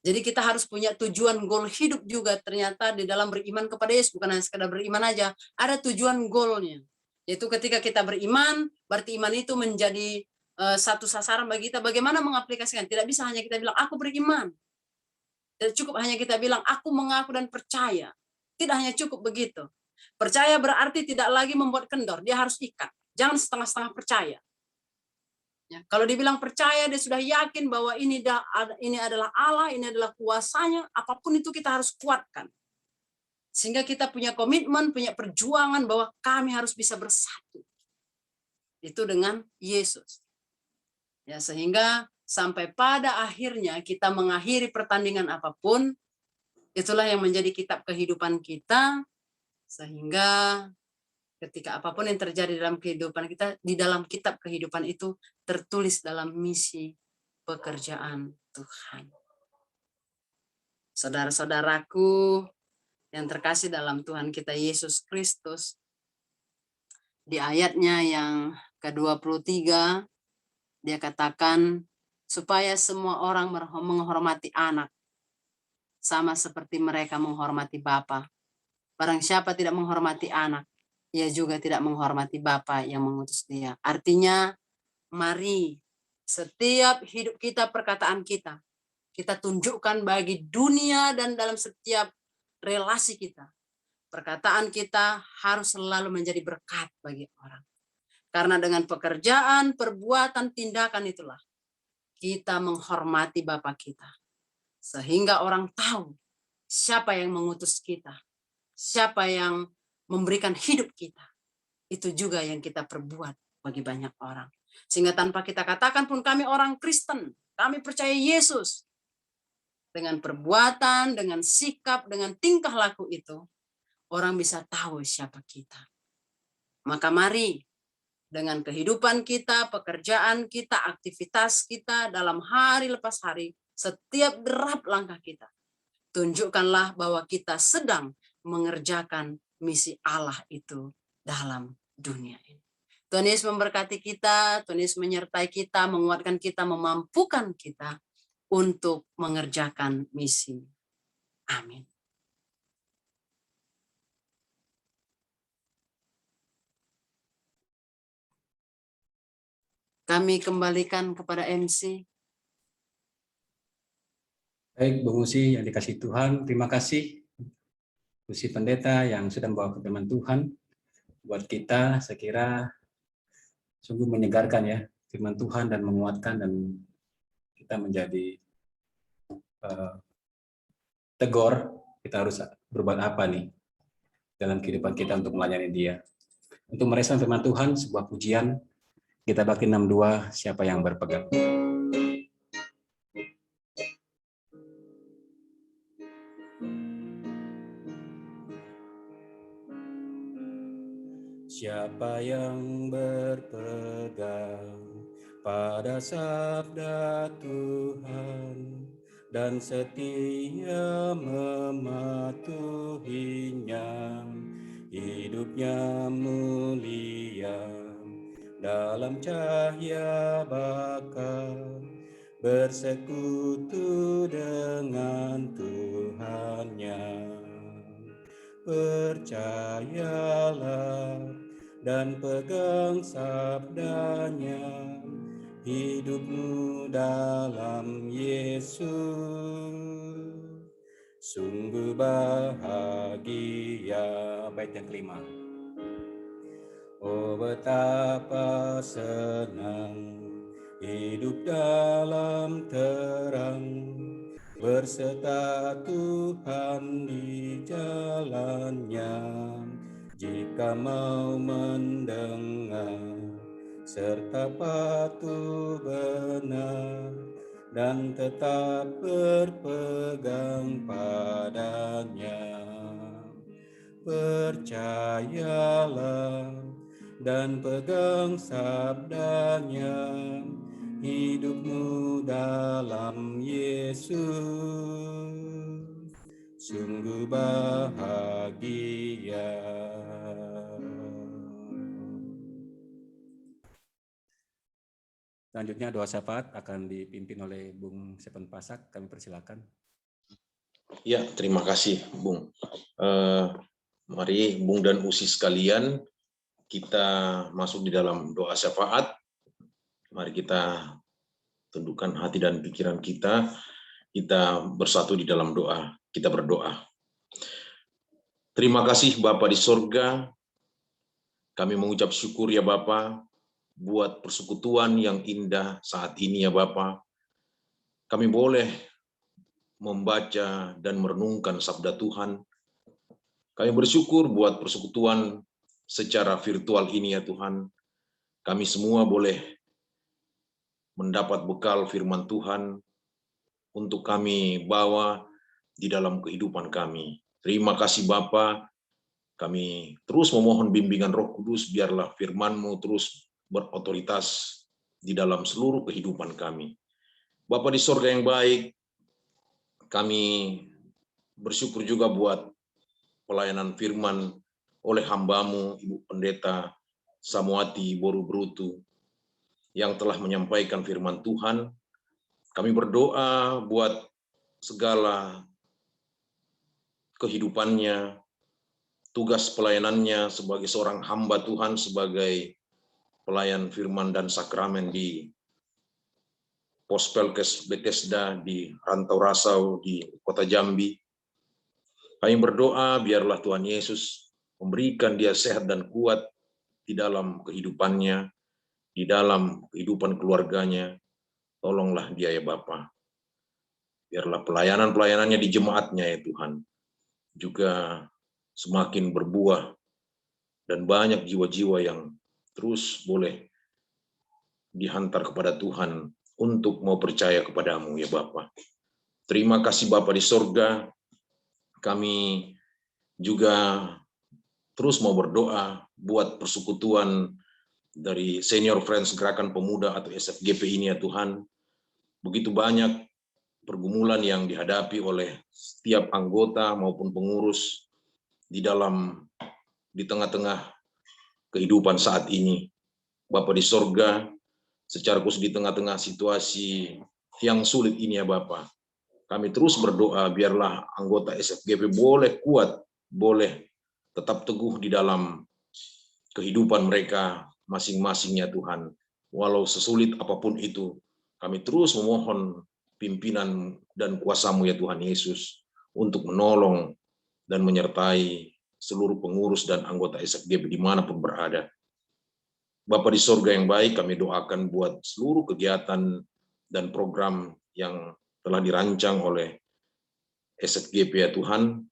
Jadi kita harus punya tujuan goal hidup juga ternyata di dalam beriman kepada Yesus. Bukan hanya sekedar beriman aja, ada tujuan goalnya. Yaitu ketika kita beriman, berarti iman itu menjadi satu sasaran bagi kita. Bagaimana mengaplikasikan? Tidak bisa hanya kita bilang, aku beriman. Tidak cukup hanya kita bilang, aku mengaku dan percaya. Tidak hanya cukup begitu. Percaya berarti tidak lagi membuat kendor, dia harus ikat. Jangan setengah-setengah percaya. Ya, kalau dibilang percaya, dia sudah yakin bahwa ini adalah Allah, ini adalah kuasanya, apapun itu kita harus kuatkan. Sehingga kita punya komitmen, punya perjuangan bahwa kami harus bisa bersatu. Itu dengan Yesus. Ya, sehingga sampai pada akhirnya kita mengakhiri pertandingan apapun, itulah yang menjadi kitab kehidupan kita, sehingga ketika apapun yang terjadi dalam kehidupan kita, di dalam kitab kehidupan itu tertulis dalam misi pekerjaan Tuhan. Saudara-saudaraku yang terkasih dalam Tuhan kita Yesus Kristus, di ayatnya yang ke-23, dia katakan, supaya semua orang menghormati anak, sama seperti mereka menghormati Bapa. Barang siapa tidak menghormati anak, ia juga tidak menghormati Bapa yang mengutus dia. Artinya, mari setiap hidup kita, perkataan kita tunjukkan bagi dunia dan dalam setiap relasi kita. Perkataan kita harus selalu menjadi berkat bagi orang. Karena dengan pekerjaan, perbuatan, tindakan itulah kita menghormati Bapa kita. Sehingga orang tahu siapa yang mengutus kita, siapa yang memberikan hidup kita. Itu juga yang kita perbuat bagi banyak orang. Sehingga tanpa kita katakan pun kami orang Kristen, kami percaya Yesus. Dengan perbuatan, dengan sikap, dengan tingkah laku itu, orang bisa tahu siapa kita. Maka mari, dengan kehidupan kita, pekerjaan kita, aktivitas kita, dalam hari lepas hari, setiap derap langkah kita, tunjukkanlah bahwa kita sedang mengerjakan misi Allah itu dalam dunia ini. Tuhan Yesus memberkati kita, Tuhan Yesus menyertai kita, menguatkan kita, memampukan kita untuk mengerjakan misi. Amin. Kami kembalikan kepada MC. Baik, Bung Usi yang dikasih Tuhan, terima kasih Usi Pendeta yang sudah membawa firman Tuhan buat kita. Saya kira sungguh menyegarkan ya firman Tuhan dan menguatkan, dan kita menjadi tegur kita harus berbuat apa nih dalam kehidupan kita untuk melayani Dia. Untuk merespon firman Tuhan, sebuah pujian kita bagi 62, siapa yang berpegang. Siapa yang berpegang pada sabda Tuhan dan setia mematuhinya, hidupnya mulia dalam cahaya bakar, bersekutu dengan Tuhannya. Percayalah dan pegang sabdanya, hidupmu dalam Yesus sungguh bahagia. Bait yang kelima. Oh betapa senang hidup dalam terang, berserta Tuhan di jalannya. Jika mau mendengar serta patuh benar, dan tetap berpegang padanya. Percayalah dan pegang sabdanya, hidupmu dalam Yesus sungguh bahagia. Selanjutnya doa syafaat akan dipimpin oleh Bung Sepen Pasak. Kami persilakan. Ya, terima kasih, Bung. Mari, Bung dan Usi sekalian, kita masuk di dalam doa syafaat. Mari kita tundukkan hati dan pikiran kita. Kita bersatu di dalam doa. Kita berdoa. Terima kasih Bapa di sorga. Kami mengucap syukur ya Bapa buat persekutuan yang indah saat ini ya Bapa. Kami boleh membaca dan merenungkan sabda Tuhan. Kami bersyukur buat persekutuan secara virtual ini ya Tuhan. Kami semua boleh mendapat bekal firman Tuhan untuk kami bawa di dalam kehidupan kami. Terima kasih Bapa. Kami terus memohon bimbingan Roh Kudus, biarlah firman-Mu terus berotoritas di dalam seluruh kehidupan kami. Bapa di sorga yang baik, kami bersyukur juga buat pelayanan firman oleh hamba-Mu, Ibu Pendeta Samuati Boru Brutu, yang telah menyampaikan firman Tuhan. Kami berdoa buat segala kehidupannya, tugas pelayanannya sebagai seorang hamba Tuhan, sebagai pelayan firman dan sakramen di Pospelkes Bethesda di Rantau Rasau di Kota Jambi. Kami berdoa biarlah Tuhan Yesus memberikan dia sehat dan kuat di dalam kehidupannya, di dalam kehidupan keluarganya. Tolonglah dia ya Bapa. Biarlah pelayanan-pelayanannya di jemaatnya ya Tuhan juga semakin berbuah dan banyak jiwa-jiwa yang terus boleh dihantar kepada Tuhan untuk mau percaya kepadamu ya Bapa. Terima kasih Bapa di sorga. Kami juga terus mau berdoa buat persekutuan dari Senior Friends Gerakan Pemuda atau SFGP ini ya Tuhan. Begitu banyak pergumulan yang dihadapi oleh setiap anggota maupun pengurus di tengah-tengah kehidupan saat ini. Bapa di sorga, secara khusus di tengah-tengah situasi yang sulit ini ya Bapa. Kami terus berdoa biarlah anggota SFGP boleh kuat, boleh tetap teguh di dalam kehidupan mereka masing-masing ya Tuhan. Walau sesulit apapun itu, kami terus memohon pimpinan dan kuasa-Mu ya Tuhan Yesus untuk menolong dan menyertai seluruh pengurus dan anggota SFGP dimanapun berada. Bapa di sorga yang baik, kami doakan buat seluruh kegiatan dan program yang telah dirancang oleh SFGP ya Tuhan.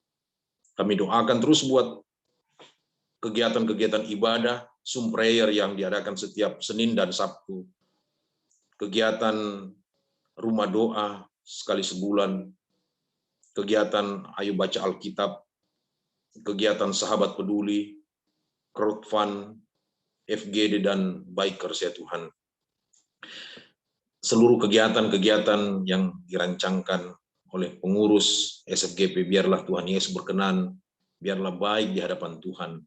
Kami doakan terus buat kegiatan-kegiatan ibadah, Zoom prayer yang diadakan setiap Senin dan Sabtu, kegiatan rumah doa sekali sebulan, kegiatan ayo baca Alkitab, kegiatan sahabat peduli, crowdfund, FGD dan bikers ya Tuhan. Seluruh kegiatan-kegiatan yang dirancangkan oleh pengurus SFGP, biarlah Tuhan Yesus berkenan, biarlah baik di hadapan Tuhan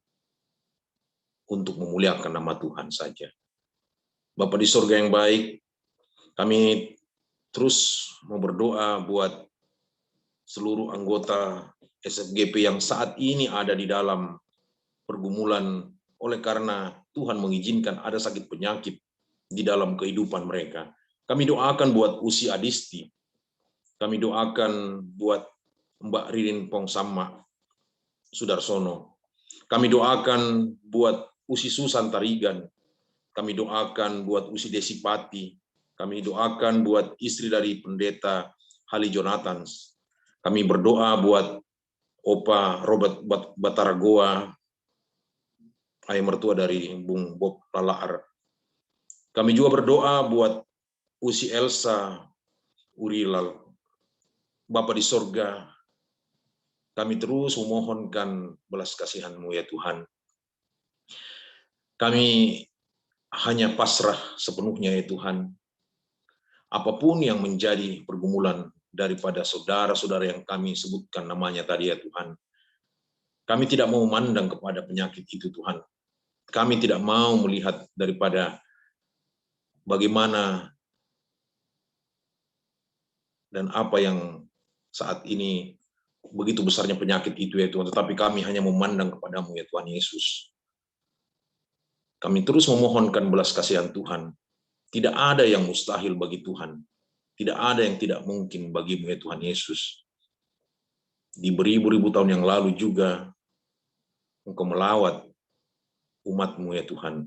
untuk memuliakan nama Tuhan saja. Bapa di surga yang baik, kami terus mau berdoa buat seluruh anggota SFGP yang saat ini ada di dalam pergumulan oleh karena Tuhan mengizinkan ada sakit penyakit di dalam kehidupan mereka. Kami doakan buat Usi Adisti, kami doakan buat Mbak Ririn Pongsamma Sudarsono, kami doakan buat Usi Susan Tarigan, kami doakan buat Usi Desipati, kami doakan buat istri dari pendeta Hali Jonathan, kami berdoa buat Opa Robert Bataragoa, ayah mertua dari Bung Bob Lalaar. Kami juga berdoa buat Usi Elsa Urilal. Bapa di sorga, kami terus memohonkan belas kasihan-Mu ya Tuhan. Kami hanya pasrah sepenuhnya ya Tuhan. Apapun yang menjadi pergumulan daripada saudara-saudara yang kami sebutkan namanya tadi ya Tuhan. Kami tidak mau memandang kepada penyakit itu Tuhan. Kami tidak mau melihat daripada bagaimana dan apa yang saat ini begitu besarnya penyakit itu ya Tuhan, tetapi kami hanya memandang kepadamu ya Tuhan Yesus. Kami terus memohonkan belas kasihan Tuhan. Tidak ada yang mustahil bagi Tuhan. Tidak ada yang tidak mungkin bagimu ya Tuhan Yesus. Di beribu-ribu tahun yang lalu juga Engkau melawat umat-Mu ya Tuhan.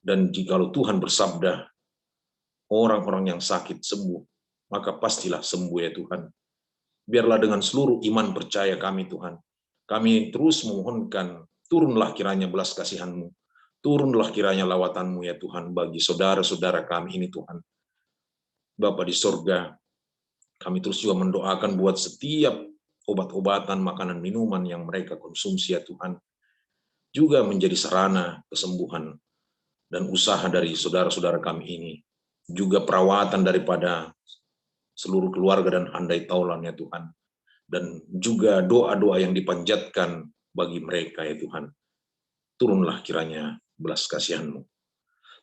Dan jikalau Tuhan bersabda, orang-orang yang sakit sembuh, maka pastilah sembuh ya Tuhan. Biarlah dengan seluruh iman percaya kami Tuhan, kami terus memohonkan, turunlah kiranya belas kasihan-Mu, turunlah kiranya lawatan-Mu ya Tuhan bagi saudara-saudara kami ini Tuhan. Bapa di sorga, kami terus juga mendoakan buat setiap obat-obatan, makanan, minuman yang mereka konsumsi ya Tuhan, juga menjadi sarana kesembuhan dan usaha dari saudara-saudara kami ini, juga perawatan daripada seluruh keluarga dan handai taulan ya Tuhan, dan juga doa-doa yang dipanjatkan bagi mereka ya Tuhan. Turunlah kiranya belas kasihan-Mu.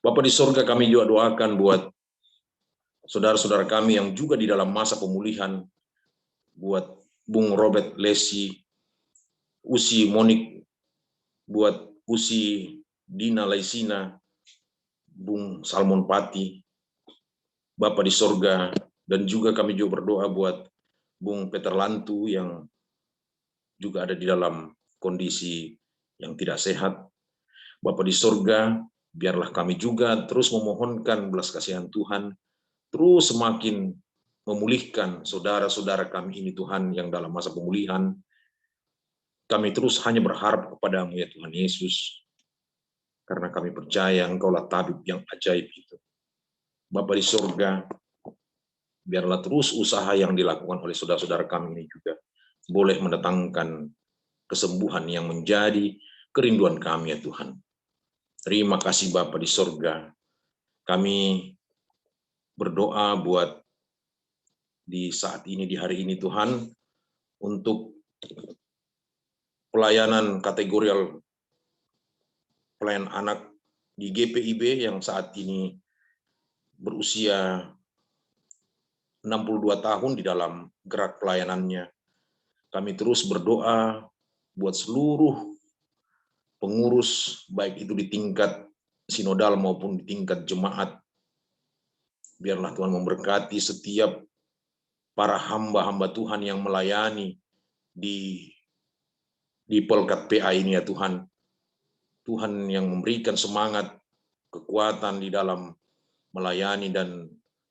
Bapa di sorga, kami juga doakan buat saudara-saudara kami yang juga di dalam masa pemulihan, buat Bung Robert Lesi, Usi Monik, buat Usi Dina Laisina, Bung Salmon Pati, Bapa di sorga, dan juga kami juga berdoa buat Bung Peter Lantu yang juga ada di dalam kondisi yang tidak sehat. Bapa di sorga, biarlah kami juga terus memohonkan belas kasihan Tuhan, terus semakin memulihkan saudara-saudara kami ini Tuhan yang dalam masa pemulihan. Kami terus hanya berharap kepada-Mu ya Tuhan Yesus, karena kami percaya Engkaulah tabib yang ajaib itu. Bapa di sorga, biarlah terus usaha yang dilakukan oleh saudara-saudara kami ini juga boleh mendatangkan kesembuhan yang menjadi kerinduan kami ya Tuhan. Terima kasih Bapa di sorga. Kami berdoa buat di saat ini, di hari ini Tuhan, untuk pelayanan kategorial pelayan anak di GPIB yang saat ini berusia 62 tahun di dalam gerak pelayanannya. Kami terus berdoa buat seluruh pengurus, baik itu di tingkat sinodal maupun di tingkat jemaat. Biarlah Tuhan memberkati setiap para hamba-hamba Tuhan yang melayani di Pelkat PA ini ya Tuhan. Tuhan yang memberikan semangat, kekuatan di dalam melayani dan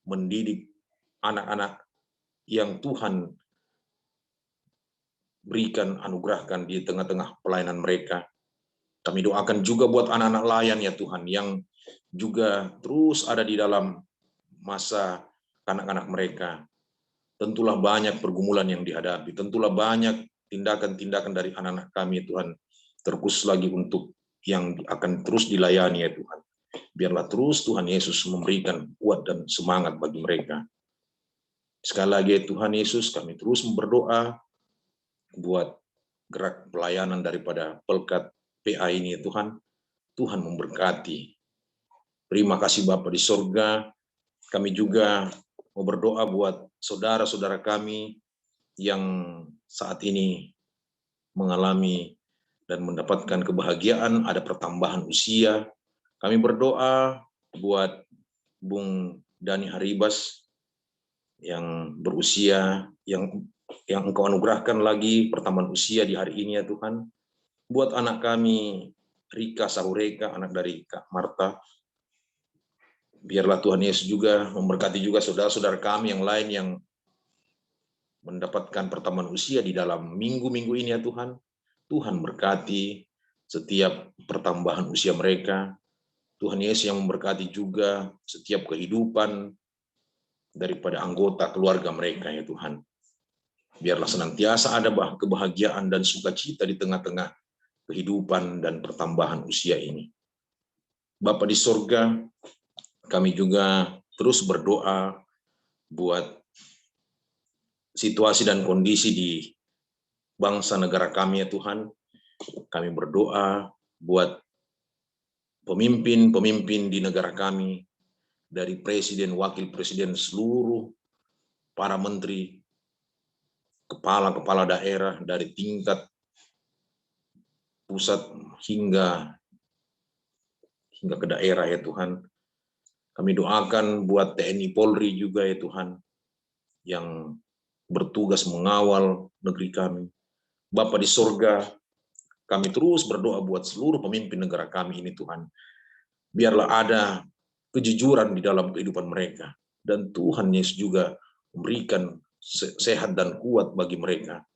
mendidik anak-anak yang Tuhan berikan, anugerahkan di tengah-tengah pelayanan mereka. Kami doakan juga buat anak-anak layan ya Tuhan, yang juga terus ada di dalam masa kanak-kanak mereka. Tentulah banyak pergumulan yang dihadapi, tentulah banyak tindakan-tindakan dari anak-anak kami Tuhan, terkhusus lagi untuk yang akan terus dilayani ya Tuhan. Biarlah terus Tuhan Yesus memberikan kuat dan semangat bagi mereka. Sekali lagi Tuhan Yesus, kami terus berdoa buat gerak pelayanan daripada Pelkat PA ini ya Tuhan. Tuhan memberkati Terima kasih Bapa di sorga. Kami juga mau berdoa buat saudara-saudara kami yang saat ini mengalami dan mendapatkan kebahagiaan, ada pertambahan usia. Kami berdoa buat Bung Dani Haribas yang berusia, yang Engkau anugerahkan lagi pertambahan usia di hari ini ya Tuhan. Buat anak kami, Rika Sahureka, anak dari Kak Marta, biarlah Tuhan Yesus juga memberkati juga saudara-saudara kami yang lain yang mendapatkan pertambahan usia di dalam minggu-minggu ini ya Tuhan. Tuhan berkati setiap pertambahan usia mereka. Tuhan Yesus yang memberkati juga setiap kehidupan daripada anggota keluarga mereka ya Tuhan. Biarlah senantiasa ada kebahagiaan dan sukacita di tengah-tengah kehidupan dan pertambahan usia ini. Bapa di sorga, kami juga terus berdoa buat situasi dan kondisi di bangsa negara kami ya Tuhan. Kami berdoa buat pemimpin-pemimpin di negara kami, dari presiden, wakil presiden, seluruh para menteri, kepala-kepala daerah dari tingkat pusat hingga ke daerah ya Tuhan. Kami doakan buat TNI Polri juga ya Tuhan, yang bertugas mengawal negeri kami. Bapa di sorga, kami terus berdoa buat seluruh pemimpin negara kami ini Tuhan. Biarlah ada kejujuran di dalam kehidupan mereka. Dan Tuhan Yesus juga memberikan sehat dan kuat bagi mereka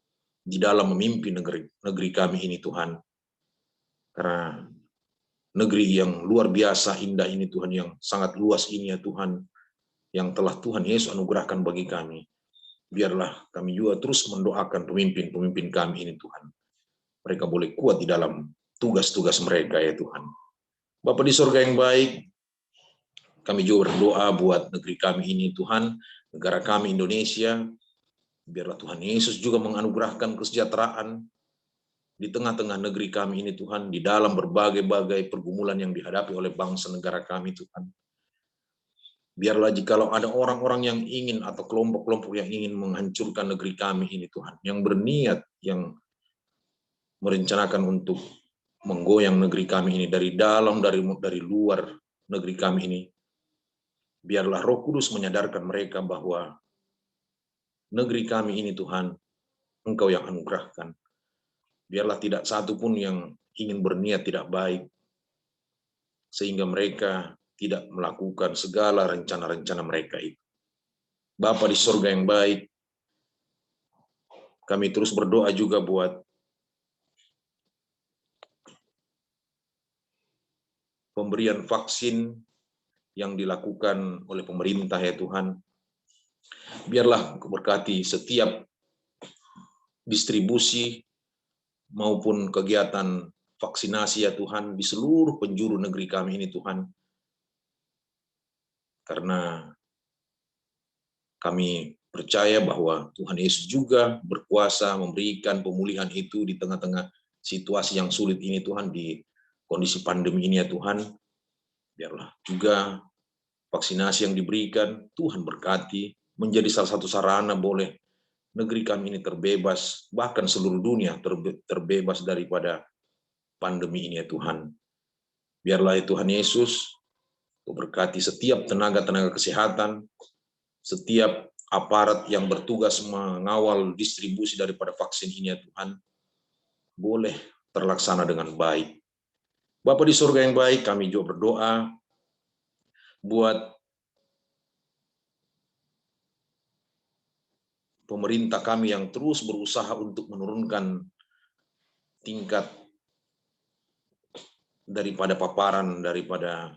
di dalam memimpin negeri kami ini Tuhan. Karena negeri yang luar biasa indah ini Tuhan, yang sangat luas ini ya Tuhan, yang telah Tuhan Yesus anugerahkan bagi kami. Biarlah kami juga terus mendoakan pemimpin-pemimpin kami ini Tuhan. Mereka boleh kuat di dalam tugas-tugas mereka ya Tuhan. Bapa di sorga yang baik, kami juga berdoa buat negeri kami ini Tuhan, negara kami Indonesia. Biarlah Tuhan Yesus juga menganugerahkan kesejahteraan di tengah-tengah negeri kami ini Tuhan, di dalam berbagai-bagai pergumulan yang dihadapi oleh bangsa negara kami Tuhan. Biarlah jikalau ada orang-orang yang ingin atau kelompok-kelompok yang ingin menghancurkan negeri kami ini Tuhan, yang berniat, yang merencanakan untuk menggoyang negeri kami ini dari dalam, dari luar negeri kami ini, biarlah Roh Kudus menyadarkan mereka bahwa negeri kami ini Tuhan, Engkau yang anugerahkan. Biarlah tidak satu pun yang ingin berniat tidak baik, sehingga mereka tidak melakukan segala rencana-rencana mereka itu. Bapa di sorga yang baik, kami terus berdoa juga buat pemberian vaksin yang dilakukan oleh pemerintah ya Tuhan. Biarlah berkati setiap distribusi maupun kegiatan vaksinasi ya Tuhan di seluruh penjuru negeri kami ini Tuhan. Karena kami percaya bahwa Tuhan Yesus juga berkuasa memberikan pemulihan itu di tengah-tengah situasi yang sulit ini Tuhan, di kondisi pandemi ini ya Tuhan. Biarlah juga vaksinasi yang diberikan Tuhan berkati, menjadi salah satu sarana boleh negeri kami ini terbebas, bahkan seluruh dunia terbebas daripada pandemi ini ya Tuhan. Biarlah ya Tuhan Yesus berkati setiap tenaga-tenaga kesehatan, setiap aparat yang bertugas mengawal distribusi daripada vaksin ini ya Tuhan, boleh terlaksana dengan baik. Bapa di surga yang baik, kami juga berdoa buat pemerintah kami yang terus berusaha untuk menurunkan tingkat daripada paparan, daripada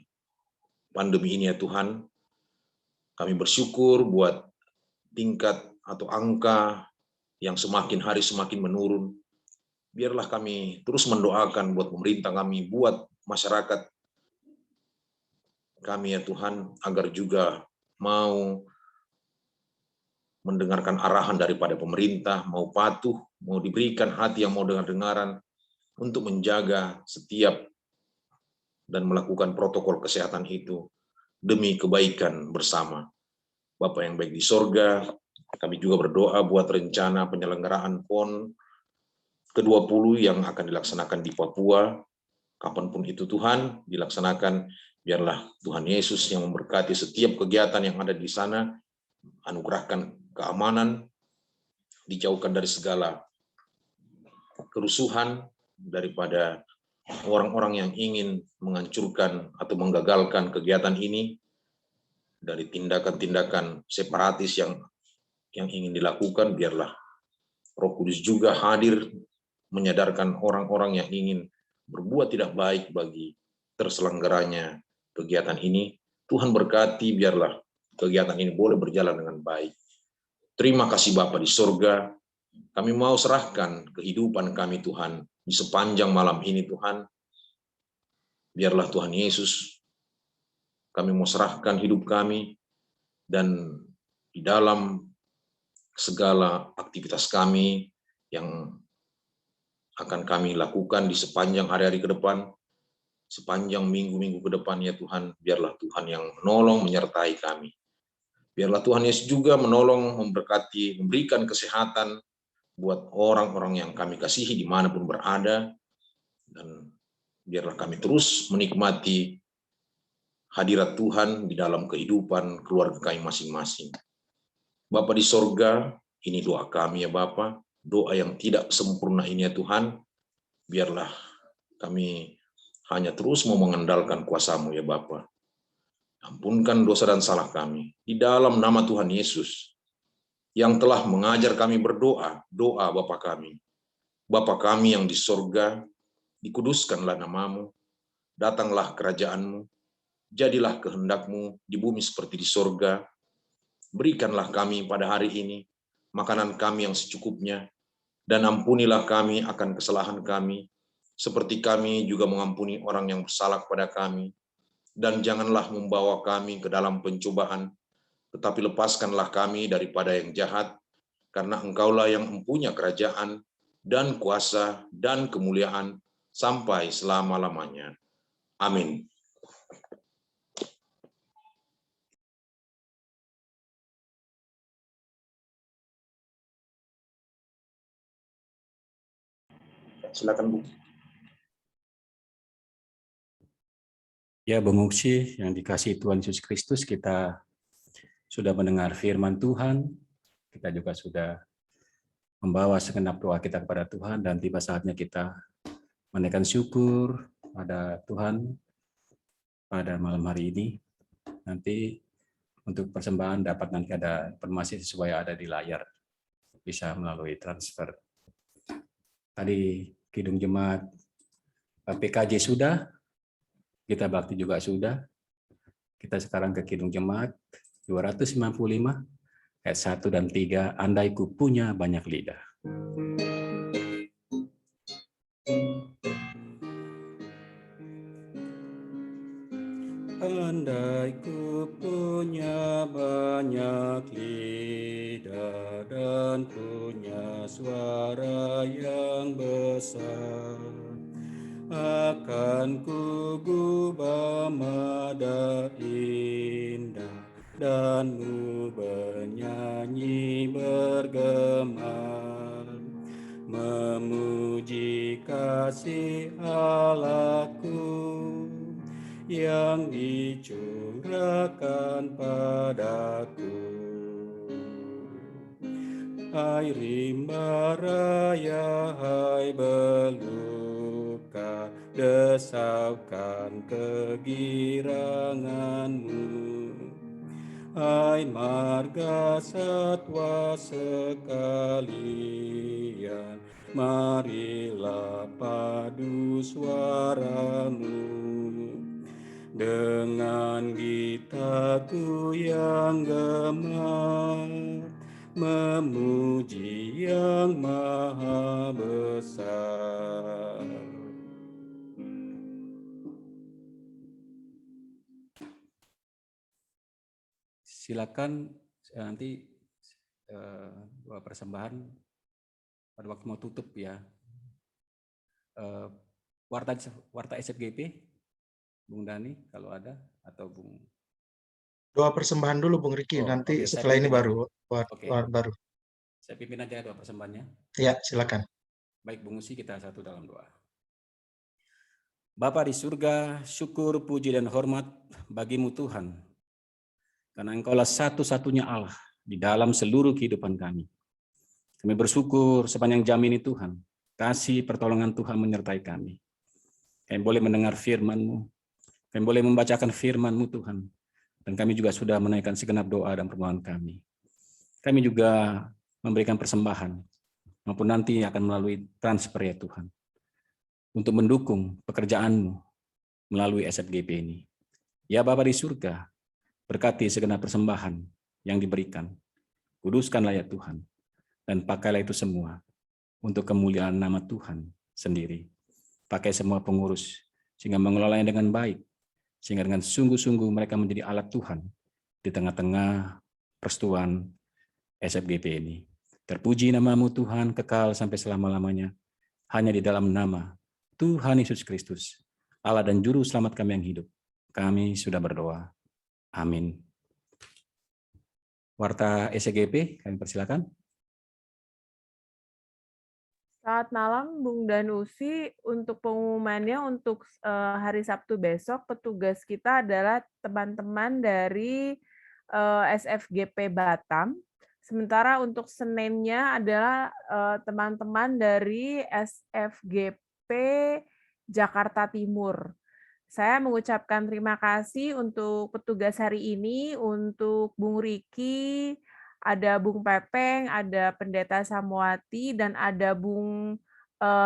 pandemi ini ya Tuhan. Kami bersyukur buat tingkat atau angka yang semakin hari semakin menurun. Biarlah kami terus mendoakan buat pemerintah kami, buat masyarakat kami ya Tuhan, agar juga mau mendengarkan arahan daripada pemerintah, mau patuh, mau diberikan hati yang mau dengar-dengaran untuk menjaga setiap dan melakukan protokol kesehatan itu demi kebaikan bersama. Bapa yang baik di sorga, kami juga berdoa buat rencana penyelenggaraan PON ke-20 yang akan dilaksanakan di Papua. Kapanpun itu Tuhan dilaksanakan, biarlah Tuhan Yesus yang memberkati setiap kegiatan yang ada di sana, anugerahkan keamanan, dijauhkan dari segala kerusuhan, daripada orang-orang yang ingin menghancurkan atau menggagalkan kegiatan ini, dari tindakan-tindakan separatis yang ingin dilakukan. Biarlah Roh Kudus juga hadir menyadarkan orang-orang yang ingin berbuat tidak baik bagi terselenggaranya kegiatan ini. Tuhan berkati, biarlah kegiatan ini boleh berjalan dengan baik. Terima kasih Bapa di sorga, kami mau serahkan kehidupan kami Tuhan di sepanjang malam ini Tuhan. Biarlah Tuhan Yesus, kami mau serahkan hidup kami, dan di dalam segala aktivitas kami yang akan kami lakukan di sepanjang hari-hari ke depan, sepanjang minggu-minggu ke depan ya Tuhan, biarlah Tuhan yang menolong menyertai kami. Biarlah Tuhan Yesus juga menolong, memberkati, memberikan kesehatan buat orang-orang yang kami kasihi dimanapun berada, dan biarlah kami terus menikmati hadirat Tuhan di dalam kehidupan keluarga kami masing-masing. Bapa di sorga, ini doa kami ya Bapa, doa yang tidak sempurna ini ya Tuhan, biarlah kami hanya terus mau mengandalkan kuasa-Mu ya Bapa. Ampunkan dosa dan salah kami di dalam nama Tuhan Yesus yang telah mengajar kami berdoa, doa Bapa kami. Bapa kami yang di sorga, dikuduskanlah nama-Mu, datanglah kerajaan-Mu, jadilah kehendak-Mu di bumi seperti di sorga. Berikanlah kami pada hari ini makanan kami yang secukupnya, dan ampunilah kami akan kesalahan kami, seperti kami juga mengampuni orang yang bersalah kepada kami. Dan janganlah membawa kami ke dalam pencobaan, tetapi lepaskanlah kami daripada yang jahat, karena Engkaulah yang mempunyai kerajaan, dan kuasa, dan kemuliaan, sampai selama-lamanya. Amin. Silakan Bu. Ya, pengungsi yang dikasihi Tuhan Yesus Kristus, kita sudah mendengar firman Tuhan, kita juga sudah membawa segenap doa kita kepada Tuhan, dan tiba saatnya kita menaikkan syukur pada Tuhan pada malam hari ini. Nanti untuk persembahan dapat nanti ada informasi sesuai ada di layar, bisa melalui transfer. Tadi Kidung Jemaat PKJ sudah, kita bakti juga sudah. Kita sekarang ke Kidung Jemaat 295 ayat 1 dan 3, andai ku punya banyak lidah. Andai ku punya banyak lidah dan punya suara yang besar, akan ku gubah nada indah dan mu bernyanyi bergema, memuji kasih Allahku yang dicurahkan padaku. Hai rimba raya, hai beluka, desaukan kegiranganmu. Hai marga satwa sekalian, marilah padu suaramu. Dengan gitaku yang gemar, memuji yang maha besar. Silakan nanti buat persembahan pada waktu mau tutup ya. Warta SFGP Bung Dani kalau ada, atau Bung. Doa persembahan dulu Bung Riki, Oh, nanti oke, saya setelah ini pimpin ya. baru Oke. baru. Saya pimpin aja doa persembahannya. Ya, silakan. Baik Bung Usi, kita satu dalam doa. Bapa di surga, syukur, puji, dan hormat bagimu Tuhan. Karena Engkaulah satu-satunya Allah di dalam seluruh kehidupan kami. Kami bersyukur sepanjang jam ini Tuhan. Kasih pertolongan Tuhan menyertai kami. Kami boleh mendengar firman-Mu. Kami boleh membacakan firman-Mu Tuhan. Dan kami juga sudah menaikkan segenap doa dan permohonan kami. Kami juga memberikan persembahan, maupun nanti akan melalui transfer ya Tuhan, untuk mendukung pekerjaan-Mu melalui SFGP ini. Ya Bapa di surga, berkati segenap persembahan yang diberikan. Kuduskanlah ya Tuhan, dan pakailah itu semua untuk kemuliaan nama Tuhan sendiri. Pakai semua pengurus, sehingga mengelolanya dengan baik, sehingga dengan sungguh-sungguh mereka menjadi alat Tuhan di tengah-tengah persetuan SFGP ini. Terpuji namamu Tuhan, kekal sampai selama-lamanya, hanya di dalam nama Tuhan Yesus Kristus, Allah dan Juru Selamat kami yang hidup. Kami sudah berdoa. Amin. Warta SGP, kami persilakan. Selamat malam Bung Danusi. Untuk pengumumannya untuk hari Sabtu besok, petugas kita adalah teman-teman dari SFGP Batam. Sementara untuk Seninnya adalah teman-teman dari SFGP Jakarta Timur. Saya mengucapkan terima kasih untuk petugas hari ini, untuk Bung Riki, ada Bung Pepeng, ada Pendeta Samuati, dan ada Bung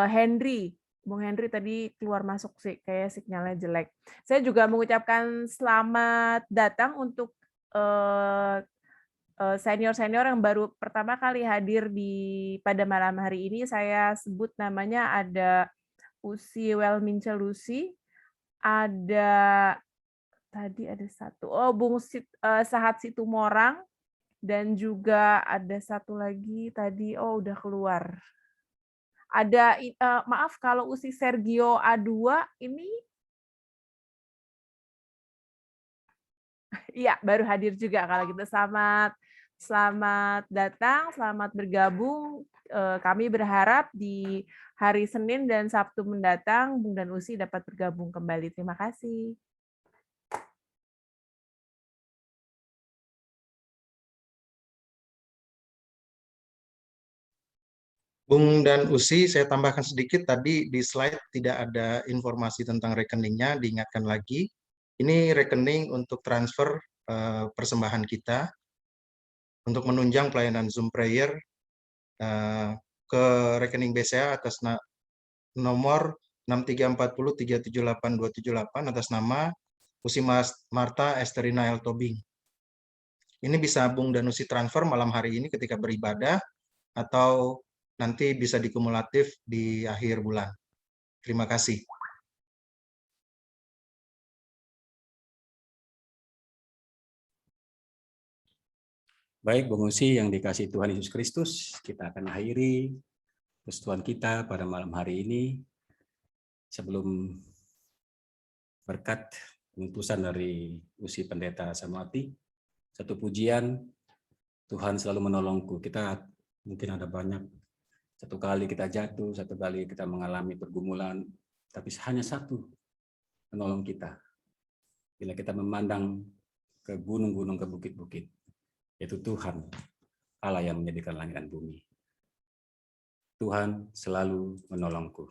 Henry. Bung Henry tadi keluar masuk sih, kayak sinyalnya jelek. Saya juga mengucapkan selamat datang untuk senior-senior yang baru pertama kali hadir pada malam hari ini. Saya sebut namanya ada Usi Welmince Lucy, ada tadi ada satu, Bung Sahat Situmorang, dan juga ada satu lagi tadi, udah keluar. Ada, maaf kalau Usi Sergio A2 ini, iya baru hadir juga kalau gitu. Selamat datang, selamat bergabung. Kami berharap di hari Senin dan Sabtu mendatang Bung dan Usi dapat bergabung kembali. Terima kasih. Bung dan Usi, saya tambahkan sedikit, tadi di slide tidak ada informasi tentang rekeningnya, diingatkan lagi. Ini rekening untuk transfer persembahan kita untuk menunjang pelayanan Zoom Prayer ke rekening BCA atas nomor 6340378278 atas nama Usi Marta Esterina L. Tobing. Ini bisa Bung dan Usi transfer malam hari ini ketika beribadah, atau nanti bisa dikumulatif di akhir bulan. Terima kasih. Baik, Bung Usi yang dikasihi Tuhan Yesus Kristus, kita akan akhiri persekutuan kita pada malam hari ini. Sebelum berkat pengutusan dari Usi Pendeta Samuati, satu pujian, Tuhan selalu menolongku. Kita mungkin ada banyak, satu kali kita jatuh, satu kali kita mengalami pergumulan, tapi hanya satu menolong kita. Bila kita memandang ke gunung-gunung, ke bukit-bukit, yaitu Tuhan, Allah yang menjadikan langit dan bumi. Tuhan selalu menolongku.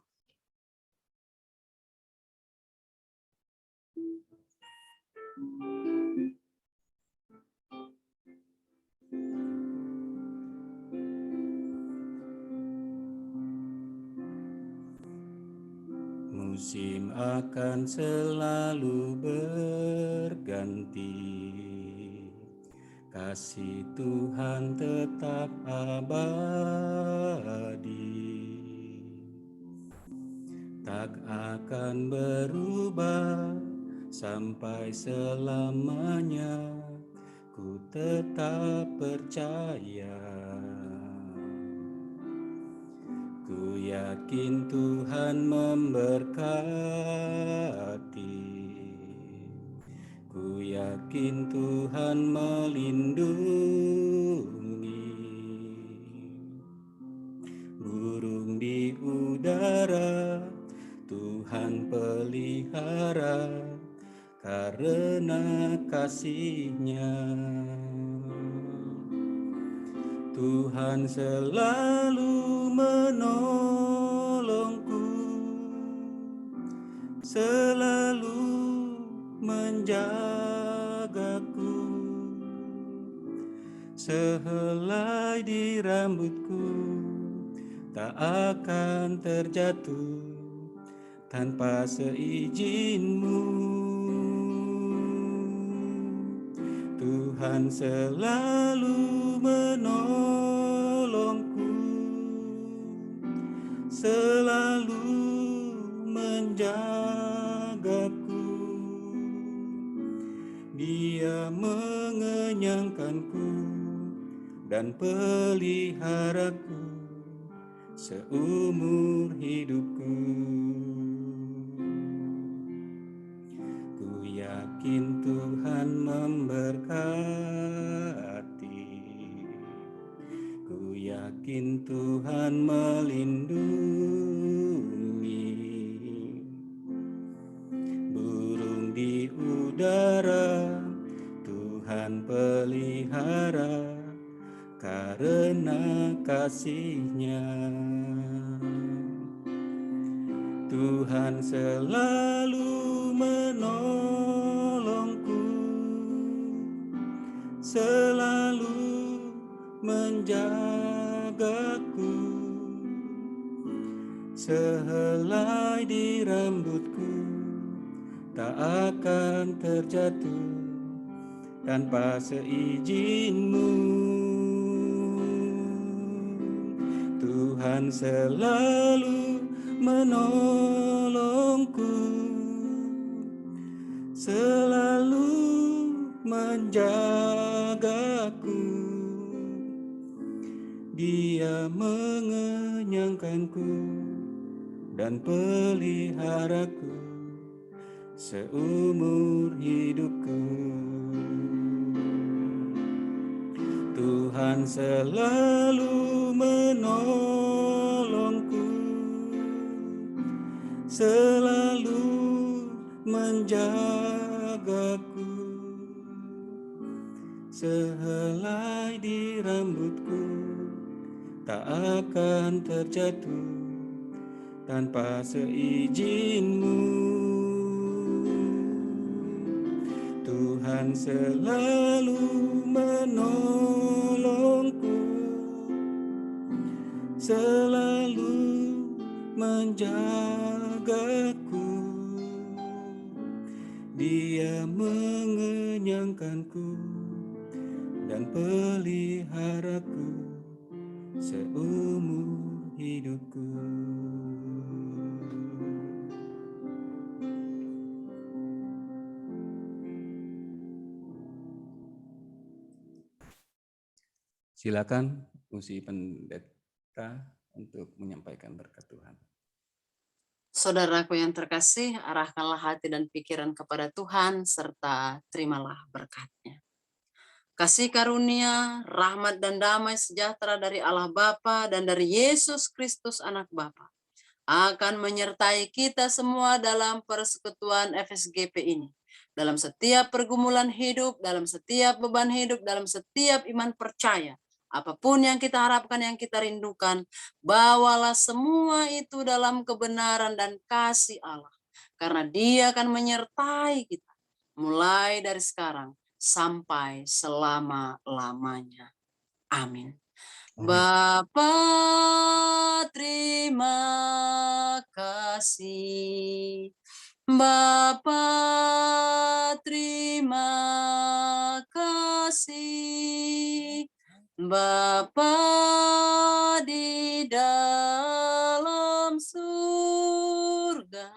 Musim akan selalu berganti, kasih Tuhan tetap abadi, tak akan berubah sampai selamanya, ku tetap percaya. Ku yakin Tuhan memberkati Ku yakin Tuhan melindungi burung di udara, Tuhan pelihara karena kasih-Nya. Tuhan selalu menolongku, selalu menjagaku. Sehelai di rambutku tak akan terjatuh tanpa seizin-Mu. Tuhan selalu menolongku, selalu menjagaku. Dia mengenyangkanku dan peliharaku seumur hidupku. Ku yakin Tuhan memberkati, ku yakin Tuhan melindungi burung di udara, Tuhan pelihara karena kasih-Nya. Tuhan selalu menolongku, selalu menjagaku. Sehelai di rambutku tak akan terjatuh tanpa seizin-Mu. Tuhan selalu menolongku, selalu menjagaku. Dia mengenyangkanku dan peliharaku seumur hidupku. Tuhan selalu menolongku, selalu menjagaku. Sehelai di rambutku tak akan terjatuh tanpa seizin-Mu. Tuhan selalu menolongku, selalu menjagaku. Dia mengenyangkanku dan peliharaku seumur hidupku. Silakan Usi Pendeta untuk menyampaikan berkat Tuhan. Saudaraku yang terkasih, arahkanlah hati dan pikiran kepada Tuhan, serta terimalah berkat-Nya. Kasih karunia, rahmat dan damai sejahtera dari Allah Bapa dan dari Yesus Kristus Anak Bapa akan menyertai kita semua dalam persekutuan FSGP ini. Dalam setiap pergumulan hidup, dalam setiap beban hidup, dalam setiap iman percaya. Apapun yang kita harapkan, yang kita rindukan, bawalah semua itu dalam kebenaran dan kasih Allah. Karena Dia akan menyertai kita, mulai dari sekarang sampai selama-lamanya. Amin. Bapa, terima kasih. Bapa, terima kasih. Bapa di dalam surga,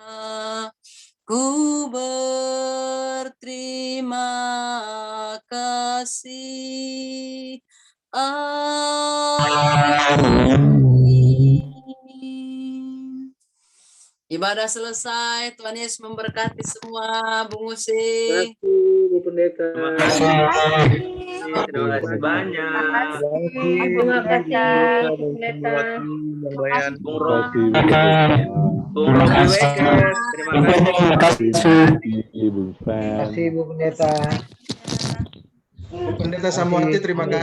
ku berterima kasih. Amin. Ibadah selesai. Tuhan Yesus memberkati semua. Bung Usi. Bu Pendeta. Terima kasih. Terima kasih banyak. Terima kasih, Bu Pendeta. Bung Rocky Wekes, terima kasih. Terima kasih Bu Pendeta. Bu Pendeta Samuati, terima kasih.